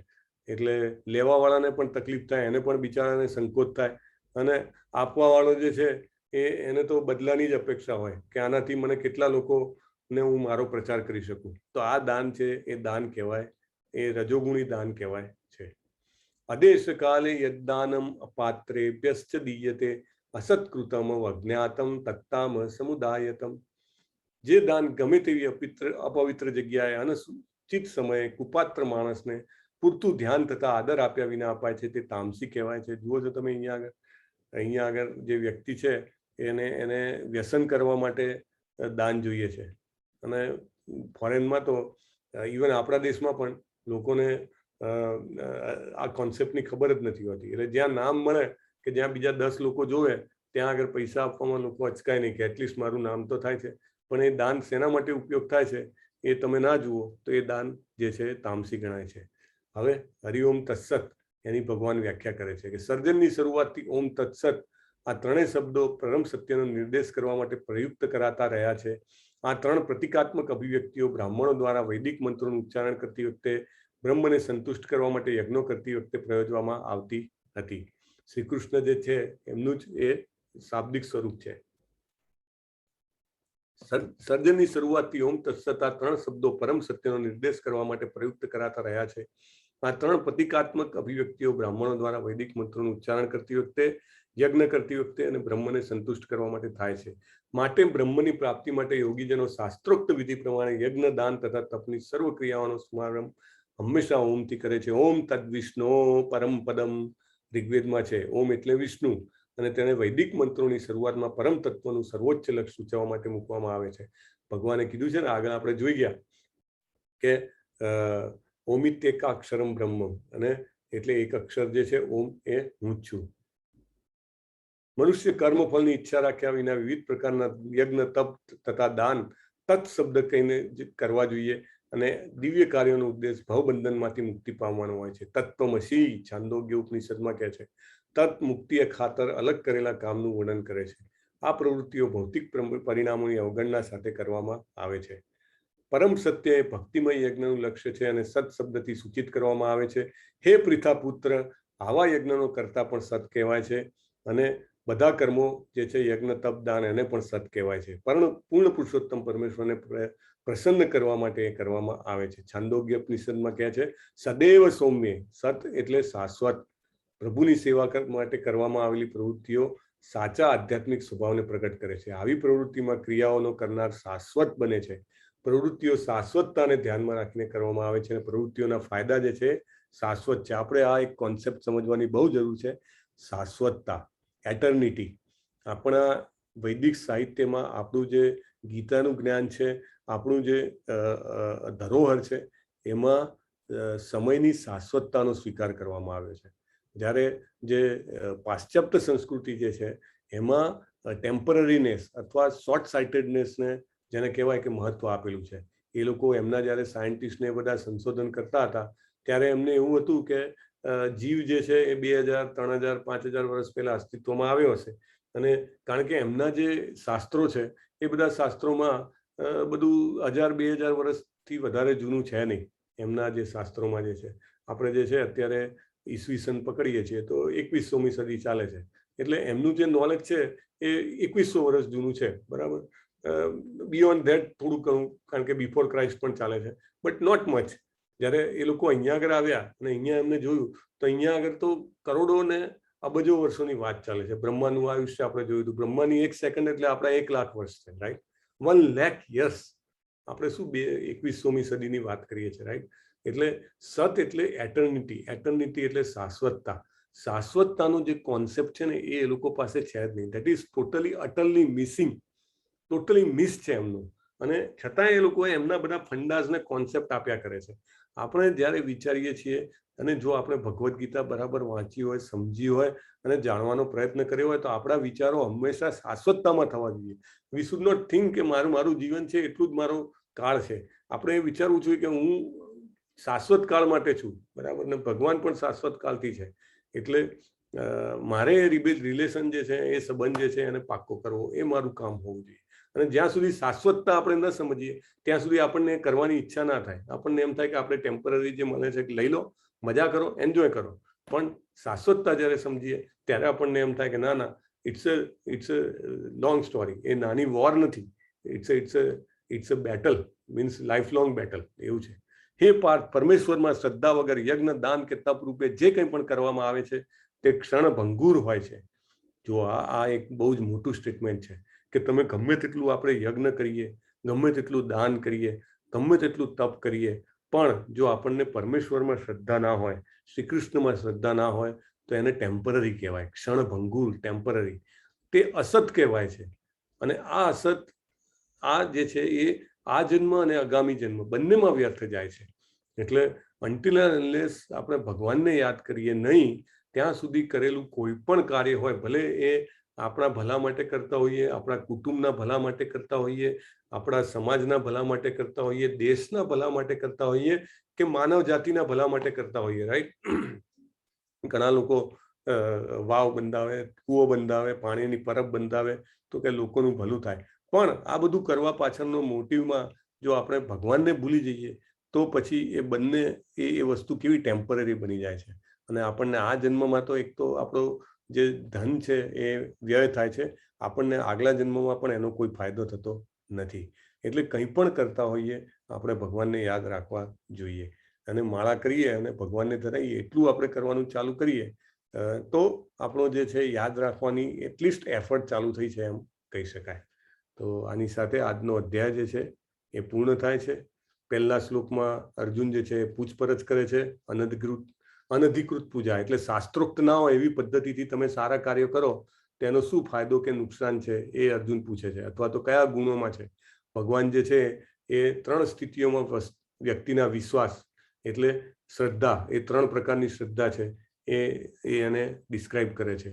એટલે લેવાવાળાને પણ તકલીફ થાય, એને પણ બિચારાને સંકોચ થાય, અને આપવાવાળો જે છે એને તો બદલાની જ અપેક્ષા હોય કે આનાથી મને કેટલા લોકો ને હું મારો પ્રચાર કરી શકું. તો આ દાન છે એ દાન કહેવાય, એ રજોગુણી દાન કહેવાય છે. અદેશ કાલે યદ્દાનમ અપાત્રેભ્યશ્ચ દીયતે અસત્કૃતમ અજ્ઞાતમ તત્તામ સમુદાયતમ. જે દાન ગમે તેવી અપવિત્ર જગ્યાએ અનુચિત સમયે કુપાત્ર માણસને પૂરતું ધ્યાન તથા આદર આપ્યા વિના અપાય છે તે તામસી કહેવાય છે. જુઓ છો તમે અહીંયા આગળ જે વ્યક્તિ છે એને વ્યસન કરવા માટે દાન જોઈએ છે. અને ફોરેનમાં તો ઇવન આપણા દેશમાં પણ લોકોને આ કોન્સેપ્ટની ખબર જ નથી હોતી. એટલે જ્યાં નામ મળે કે જ્યાં બીજા 10 લોકો જોવે ત્યાં આગળ પૈસા આપવામાં લોકો અચકાય નહીં કે એટલીસ્ટ મારું નામ તો થાય છે. પણ એ દાન શેના માટે ઉપયોગ થાય છે એ તમે ના જુઓ તો એ દાન જે છે તામસી ગણાય છે. હવે હરિઓમ તત્સત એની ભગવાન વ્યાખ્યા કરે છે કે સર્જનની શરૂઆતથી ઓમ તત્સત આ ત્રણેય શબ્દો પરમ સત્યનો નિર્દેશ કરવા માટે પ્રયુક્ત કરાતા રહ્યા છે. આ 3 પ્રતિકાત્મક અભિવ્યક્તિઓ બ્રાહ્મણો દ્વારા વૈદિક મંત્રોનું ઉચ્ચારણ કરતી વખતે બ્રહ્મને સંતુષ્ટ કરવા માટે યજ્ઞો કરતી વખતે પ્રયોજવામાં આવતી હતી. શ્રી કૃષ્ણ જે છે એમનું જ એ શાબ્દિક સ્વરૂપ છે. સર્જનની શરૂઆતથી ઓમ તત્સત આ 3 શબ્દો પરમ સત્યનો નિર્દેશ કરવા માટે પ્રયુક્ત કરાતા રહ્યા છે. આ 3 પ્રતિકાત્મક અભિવ્યક્તિઓ બ્રાહ્મણો દ્વારા વૈદિક મંત્રોનું ઉચ્ચારણ કરતી વખતે યજ્ઞ કરતી વખતે અને બ્રહ્મને સંતુષ્ટ કરવા માટે થાય છે. માટે બ્રહ્મની પ્રાપ્તિ માટે યોગીજનો શાસ્ત્રોક્ત વિધિ પ્રમાણે યજ્ઞ દાન તથા તપની સર્વ ક્રિયાઓનો સમારંભ હંમેશા ઓમથી કરે છે. ઓમ તદ વિષ્ણુ પરમ પદમ ઋગ્વેદમાં છે. ઓમ એટલે વિષ્ણુ અને તેને વૈદિક મંત્રોની શરૂઆતમાં પરમ તત્વનું સર્વોચ્ચ લક્ષ્ય સૂચવવા માટે મૂકવામાં આવે છે. ભગવાને કીધું છે ને, આગળ આપણે જોઈ ગયા કે ઓમિત્યેકાક્ષરમ બ્રહ્મ, અને એટલે એક અક્ષર જે છે ઓમ એ હું જ છું. મનુષ્ય કર્મફળની ઈચ્છા રાખ્યા વિના વિવિધ પ્રકારના યજ્ઞ તપ તથા દાન તત્ શબ્દ કહીને કરવા જોઈએ અને દિવ્ય કાર્યોનો ઉદ્દેશ ભવબંધનમાંથી મુક્તિ પામવાનો હોય છે. તત્વમસી છાંદોગ્ય ઉપનિષદમાં કહે છે. તત્ મુક્તિએ ખાતર અલગ કરેલા કામનું વર્ણન કરે છે. આ પ્રવૃત્તિઓ ભૌતિક પરિણામોની અવગણના સાથે કરવામાં આવે છે. પરમ સત્ય એ ભક્તિમય યજ્ઞનું લક્ષ્ય છે અને સત શબ્દથી સૂચિત કરવામાં આવે છે. હે પ્રિથા પુત્ર, આવા યજ્ઞનો કરતા પણ સત કહેવાય છે અને બધા કર્મો જે છે યજ્ઞ તપ દાન એને પણ સત કહેવાય છે. પણ પૂર્ણ પુરુષોત્તમ પરમેશ્વરને પ્રસન્ન કરવા માટે એ કરવામાં આવે છે. છાંદોગ્ય ઉપનિષદમાં કહે છે સદૈવ સૌમ્ય. સત એટલે શાશ્વત. પ્રભુની સેવા માટે કરવામાં આવેલી પ્રવૃત્તિઓ સાચા આધ્યાત્મિક સ્વભાવને પ્રગટ કરે છે. આવી પ્રવૃત્તિમાં ક્રિયાઓનો કરનાર શાશ્વત બને છે. પ્રવૃત્તિઓ શાશ્વતતાને ધ્યાનમાં રાખીને કરવામાં આવે છે અને પ્રવૃત્તિઓના ફાયદા જે છે શાશ્વત છે. આપણે આ એક કોન્સેપ્ટ સમજવાની બહુ જરૂર છે. શાશ્વતતા, એટર્નિટી. આપણા વૈદિક સાહિત્યમાં આપણું જે ગીતાનું જ્ઞાન છે, આપણું જે ધરોહર છે, એમાં સમયની શાશ્વતતાનો સ્વીકાર કરવામાં આવ્યો છે. જ્યારે જે પાશ્ચાત્ય સંસ્કૃતિ જે છે એમાં ટેમ્પરરીનેસ અથવા શોર્ટ સાઇટેડનેસને જેને કહેવાય કે મહત્વ આપેલું છે. એ લોકો એમના જ્યારે સાયન્ટિસ્ટને બધા સંશોધન કરતા હતા ત્યારે એમને એવું હતું કે જીવ જે છે એ 2000, 3000, 5000 વર્ષ પહેલા અસ્તિત્વમાં આવ્યો હશે. અને કારણ કે એમના જે શાસ્ત્રો છે એ બધા શાસ્ત્રોમાં બધું 1000-2000 વર્ષથી વધારે જૂનું છે નહીં. એમના જે શાસ્ત્રોમાં જે છે, આપણે જે છે અત્યારે ઈસવીસન પકડીએ છીએ તો 21મી સદી ચાલે છે. એટલે એમનું જે નોલેજ છે એ 2100 વર્ષ જૂનું છે, બરાબર. બિયોન્ડ ધેટ થોડું ઘણું, કારણ કે બિફોર ક્રાઇસ્ટ પણ ચાલે છે, બટ નોટ મચ. જ્યારે એ લોકો અહીંયા આગળ આવ્યા અને અહીંયા એમને જોયું તો અહીંયા આગળ તો કરોડો ને અબજો વર્ષોની વાત ચાલે છે. બ્રહ્માનું આયુષ્ય આપણે જોયું હતું. બ્રહ્માની 1 સેકન્ડ એટલે આપણા 1 લાખ વર્ષ છે, રાઈટ. 1 લાખ યર્સ. આપણે શું 21મી સદીની વાત કરીએ છીએ, રાઈટ. એટલે સત એટલે એટર્નિટી. એટર્નિટી એટલે શાશ્વતતા. શાશ્વતતાનો જે કોન્સેપ્ટ છે ને એ લોકો પાસે છે જ નહીં. That is totally utterly missing. Totally miss છે એમનું. અને છતાં એ લોકો એમના બધા ફંડાઝને કોન્સેપ્ટ આપ્યા કરે છે. આપણે જ્યારે વિચારીએ છીએ અને જો આપણે ભગવદ્ ગીતા બરાબર વાંચી હોય, સમજી હોય અને જાણવાનો પ્રયત્ન કર્યો હોય તો આપણા વિચારો હંમેશા શાશ્વતતામાં થવા જોઈએ. વી શુડ નોટ થિંક કે મારું જીવન છે એટલું જ મારો કાળ છે. આપણે એ વિચારવું જોઈએ કે હું શાશ્વત કાળ માટે છું, બરાબર. ને ભગવાન પણ શાશ્વત કાળથી છે. એટલે મારે રિલેશન જે છે એ સંબંધ જે છે એને પાક્કો કરવો એ મારું કામ હોવું જોઈએ. અને જ્યાં સુધી શાશ્વતતા આપણે ન સમજીએ ત્યાં સુધી આપણને કરવાની ઈચ્છા ના થાય. આપણને એમ થાય કે આપણે ટેમ્પરરી જે મળે છે લઈ લો, મજા કરો, એન્જોય કરો. પણ શાશ્વતતા જ્યારે સમજીએ ત્યારે આપણને એમ થાય કે ના, ઇટ્સ અ લોંગ સ્ટોરી. એ નાની વોર નથી. It's it's a battle, means life long battle એવું છે. હે પાર્થ, પરમેશ્વરમાં શ્રદ્ધા વગર યજ્ઞ, દાન કે તપ રૂપે જે કંઈ પણ કરવામાં આવે છે તે ક્ષણભંગુર હોય છે. જો આ એક બહુ જ મોટું સ્ટેટમેન્ટ છે કે તમે ગમે તેટલું આપણે યજ્ઞ કરીએ, ગમે તેટલું દાન કરીએ, ગમે તેટલું તપ કરીએ, પણ જો આપણને પરમેશ્વરમાં શ્રદ્ધા ના હોય, શ્રી કૃષ્ણમાં શ્રદ્ધા ના હોય તો એને ટેમ્પરરી કહેવાય, ક્ષણભંગુર, ટેમ્પરરી. તે અસત કહેવાય છે. અને આ અસત, આ જે છે એ આ જન્મ અને આગામી જન્મ બંનેમાં વ્યર્થ જાય છે. એટલે અનટિલ અનલેસ આપણે ભગવાનને યાદ કરીએ નહીં ત્યાં સુધી કરેલું કોઈ પણ કાર્ય હોય, ભલે એ આપણા ભલા માટે કરતા હોઈએ, આપણા કુટુંબના ભલા માટે કરતા હોઈએ, આપણા સમાજના ભલા માટે કરતા હોઈએ, દેશના ભલા માટે કરતા હોઈએ કે માનવ જાતિના ભલા માટે કરતા હોઈએ, રાઈટ. ઘણા લોકો વાવ બંધાવે, કૂવો બંધાવે, પાણીની પરબ બંધાવે તો કે લોકોનું ભલું થાય. પણ આ બધું કરવા પાછળનો મોટિવમાં જો આપણે ભગવાનને ભૂલી જઈએ તો પછી એ બંને એ વસ્તુ કેવી ટેમ્પરરી બની જાય છે. અને આપણને આ જન્મમાં તો એક તો આપણો જે ધન છે એ વ્યય થાય છે, આપણને આગલા જન્મમાં પણ એનો કોઈ ફાયદો થતો નથી. એટલે કંઈ પણ કરતા હોઈએ આપણે ભગવાનને યાદ રાખવા જોઈએ. અને માળા કરીએ અને ભગવાનને ધરાઈએ એટલું આપણે કરવાનું ચાલુ કરીએ તો આપણો જે છે યાદ રાખવાની એટલીસ્ટ એફર્ટ ચાલુ થઈ છે એમ કહી શકાય. તો આની સાથે આજનો અધ્યાય જે છે એ પૂર્ણ થાય છે. પહેલા શ્લોકમાં અર્જુન જે છે પૂછપરછ કરે છે, અનધિકૃત પૂજા એટલે શાસ્ત્રોક્ત ના હોય એવી પદ્ધતિથી તમે સારા કાર્યો કરો તેનો શું ફાયદો કે નુકસાન છે એ અર્જુન પૂછે છે, અથવા તો કયા ગુણોમાં છે. ભગવાન જે છે એ 3 સ્થિતિઓમાં વ્યક્તિના વિશ્વાસ એટલે શ્રદ્ધા, એ 3 પ્રકારની શ્રદ્ધા છે એ એને ડિસ્ક્રાઇબ કરે છે.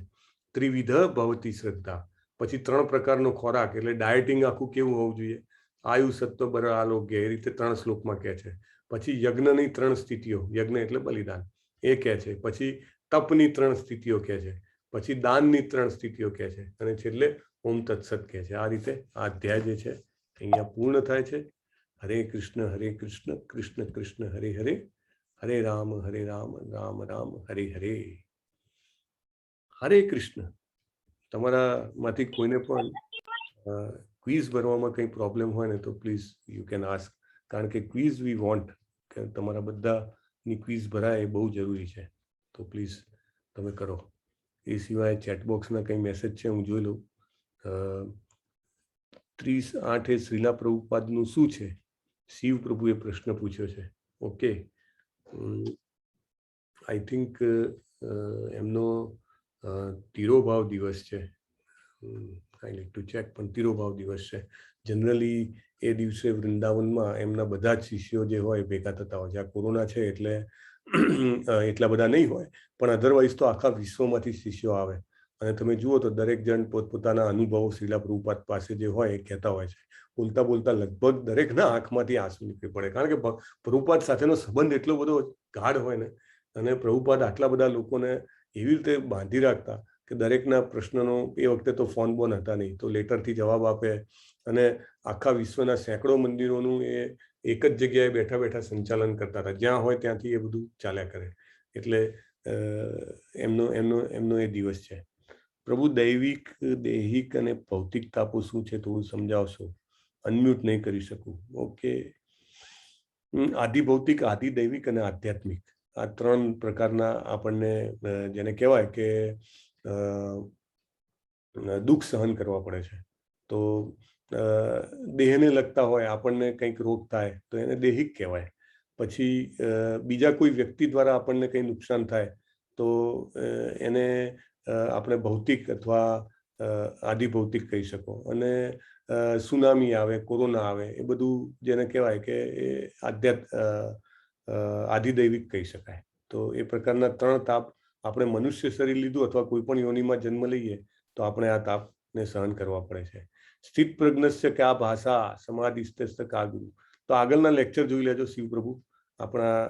ત્રિવિધ ભવતી શ્રદ્ધા, પછી 3 પ્રકારનો ખોરાક એટલે ડાયટિંગ આખું કેવું હોવું જોઈએ, આયુ, સત્વ, બળ, આરોગ્ય, એ રીતે 3 શ્લોકમાં કહે છે. પછી યજ્ઞની 3 સ્થિતિઓ, યજ્ઞ એટલે બલિદાન, એ કહે છે. પછી તપની 3 સ્થિતિઓ કહે છે. પછી દાનની 3 સ્થિતિઓ કહે છે. અને છેલ્લે ઓમ તત્સત કહે છે. આ રીતે આ અધ્યાય જે છે અહીંયા પૂર્ણ થાય છે. હરે કૃષ્ણ કૃષ્ણ કૃષ્ણ હરે હરે, હરે રામ રામ રામ હરે હરે. હરે કૃષ્ણ. તમારામાંથી કોઈને પણ ક્વિઝ ભરવામાં કંઈ પ્રોબ્લેમ હોય ને તો પ્લીઝ યુ કેન આસ્ક, કારણ કે ક્વિઝ વી વોન્ટ કે તમારા બધાની ક્વિઝ ભરાય એ બહુ જરૂરી છે. તો પ્લીઝ તમે કરો. એ સિવાય ચેટબોક્સના કંઈ મેસેજ છે હું જોઈ લઉં. 30/8 શ્રીલા પ્રભુપાદનું શું છે? શિવ પ્રભુએ પ્રશ્ન પૂછ્યો છે. ઓકે, આઈ થિંક એમનો તિરોભાવ દિવસ છે. આઈ નીડ ટુ ચેક, પણ તિરોભાવ દિવસ છે. જનરલી એ દિવસે વૃંદાવનમાં એમના બધા જ શિષ્યો જે હોય ભેગા થતા હોય છે. આ કોરોના છે એટલે એટલા બધા નહીં હોય, પણ અધરવાઇઝ તો આખા વિશ્વમાંથી શિષ્યો આવે. અને તમે જુઓ તો દરેક જણ પોતપોતાના અનુભવો શ્રીલા પ્રભુપાદ પાસે જે હોય એ કહેતા હોય છે. બોલતા બોલતા લગભગ દરેકના આંખમાંથી આંસુ નીકળી પડે, કારણ કે પ્રભુપાદ સાથેનો સંબંધ એટલો બધો ગાઢ હોય ને, અને પ્રભુપાદ આટલા બધા લોકોને એવી રીતે બાંધી રાખતા કે દરેકના પ્રશ્નનો, એ વખતે તો ફોન બોન હતા નહીં, તો લેટરથી જવાબ આપે. અને આખા વિશ્વના સેંકડો મંદિરોનું એ એક જ જગ્યાએ બેઠા બેઠા સંચાલન કરતા હતા. જ્યાં હોય ત્યાંથી એ બધું ચાલ્યા કરે. એટલે એમનો એ દિવસ છે. પ્રભુ દૈવિક, દૈહિક અને ભૌતિક તાપો શું છે થોડું સમજાવશો? અનમ્યુટ નહીં કરી શકું. ઓકે, આદિભૌતિક, આદિદૈવિક અને આધ્યાત્મિક, આ 3 પ્રકારના આપણને જેને કહેવાય કે દુઃખ સહન કરવા પડે છે. તો દેહને લગતા હોય, આપણને કંઈક રોગ થાય તો એને દૈહિક કહેવાય. પછી બીજા કોઈ વ્યક્તિ દ્વારા આપણને કંઈ નુકસાન થાય તો એને આપણે ભૌતિક અથવા આદિભૌતિક કહી શકો. અને સુનામી આવે, કોરોના આવે, એ બધું જેને કહેવાય કે એ આદિદૈવિક કહી શકાય. તો એ પ્રકારના 3 તાપ આપણે મનુષ્ય શરીર લીધું અથવા કોઈ પણ યોનિમાં જન્મ લઈએ તો આપણે આ તાપને સહન કરવા પડે છે. સ્થિત પ્રજ્ઞસ્ય ક્યા ભાષા સમાધિસ્થ કા ગુરુ. તો આગળના લેક્ચર જોઈ લેજો. શિવ પ્રભુ આપણા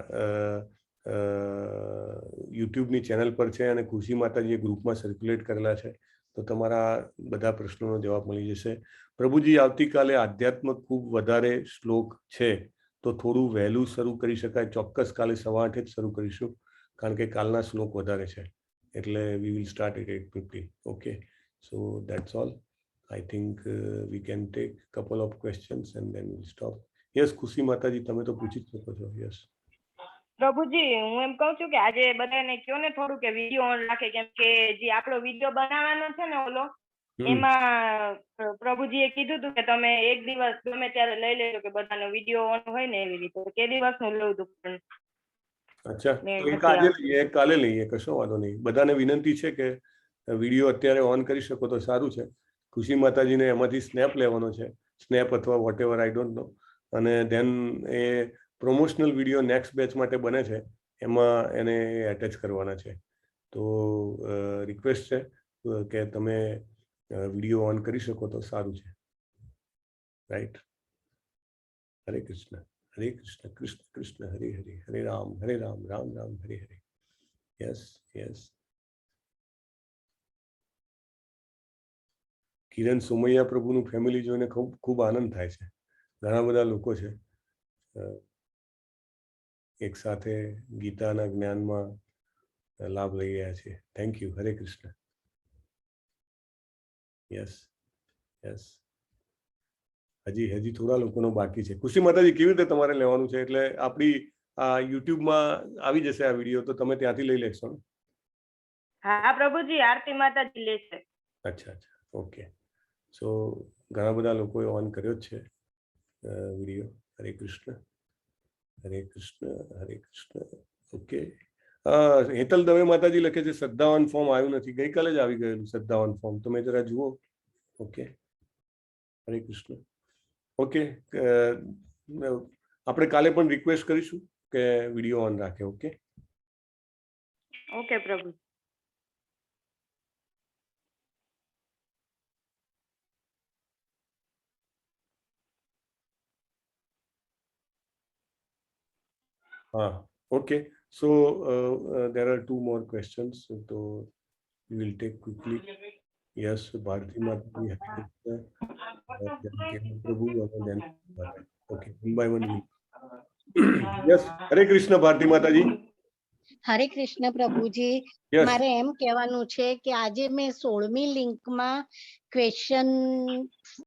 યુટ્યુબની ચેનલ પર છે અને ખુશી માતાજીએ ગ્રુપમાં સર્ક્યુલેટ કરેલા છે. તો તમારા બધા પ્રશ્નોનો જવાબ મળી જશે. પ્રભુજી, આવતીકાલે આધ્યાત્મ ખૂબ વધારે શ્લોક છે તો થોડું વહેલું શરૂ કરી શકાય? ચોક્કસ, કાલે 8:15 જ શરૂ કરીશું, કારણ કે કાલના શ્લોક વધારે છે. એટલે we will start at 8:50. Okay, so that's all. I think we can take couple of questions and then we'll stop. Yes, ખુશી માતાજી તમે તો પૂછી જ શકો છો. Yes. પ્રભુજી હું એમ કહું છું કે આજે બધાને કયો ને થોડું કે વિડીયો ઓન રાખે, કેમ કે જે આપણો વિડીયો બનાવવાનો છે ને ઓલો એમાં પ્રભુજીએ કીધું હતું કે તમે એક દિવસ ગમે ત્યારે લઈ લેજો કે બધાનો વિડીયો ઓન હોય ને એવી રીતે. કે દિવસનું લેવું હતું પણ અચ્છા, તો એક આજે લઈએ એક કાલે લઈએ, કશો વાંધો નહીં. બધાને વિનંતી છે કે વિડીયો અત્યારે ઓન કરી શકો તો સારું છે. ખુશી માતાજીને એમાંથી સ્નેપ લેવાનો છે, સ્નેપ અથવા whatever, I don't know, અને ધેન એ પ્રમોશનલ વિડીયો નેક્સ્ટ બેચ માટે બને છે એમાં એને એટેચ કરવાના છે. તો રિક્વેસ્ટ છે કે તમે વિડીયો ઓન કરી શકો તો સારું છે. રાઈટ. હરે કૃષ્ણ કૃષ્ણ કૃષ્ણ હરે હરે, હરે રામ રામ રામ હરે હરે. Yes yes. કિરણ સોમૈયા પ્રભુનું ફેમિલી જોઈને ખૂબ ખૂબ આનંદ થાય છે. ઘણા બધા લોકો છે એક સાથે ગીતાના જ્ઞાનમાં લાભ લઈ રહ્યા છે. Thank you. Hare Krishna. Yes yes. હજી થોડા લોકોનો બાકી છે. ખુશી માતાજી કેવી રીતે તમારે લેવાનું છે? એટલે આપણી આ યુટ્યુબમાં આવી જશે આ વિડીયો, તો તમે ત્યાંથી લઈ લેશો ને? હા પ્રભુજી, આરતી માતાજી લેશે. અચ્છા અચ્છા, ઓકે. સો ઘણા બધા લોકોએ ઓન કર્યો જ છે વિડીયો. હરે કૃષ્ણ હરે કૃષ્ણ હરે કૃષ્ણ. ઓકે. હેતલ દવે માતાજી લખે છે શ્રદ્ધાવાન ફોર્મ આવ્યું નથી. ગઈકાલે જ આવી ગયેલું શ્રદ્ધાવાન ફોર્મ, તમે જરા જુઓ. ઓકે. હરે કૃષ્ણ. ઓકે, આપણે કાલે પણ રિક્વેસ્ટ કરીશું કે વિડીયો ઓન રાખે. ઓકે ઓકે પ્રભુ. હા, okay. So there are two more questions, so we will take quickly. Yes, Bharati Mataji, Prabhu, and then okay, one by one. Yes, Hare Krishna, Bharati Mataji. હરે કૃષ્ણ પ્રભુજી, Yes. મારે એમ કહેવાનું છે કે આજે મેં 16મી લિંકમાં ક્વેશ્ચન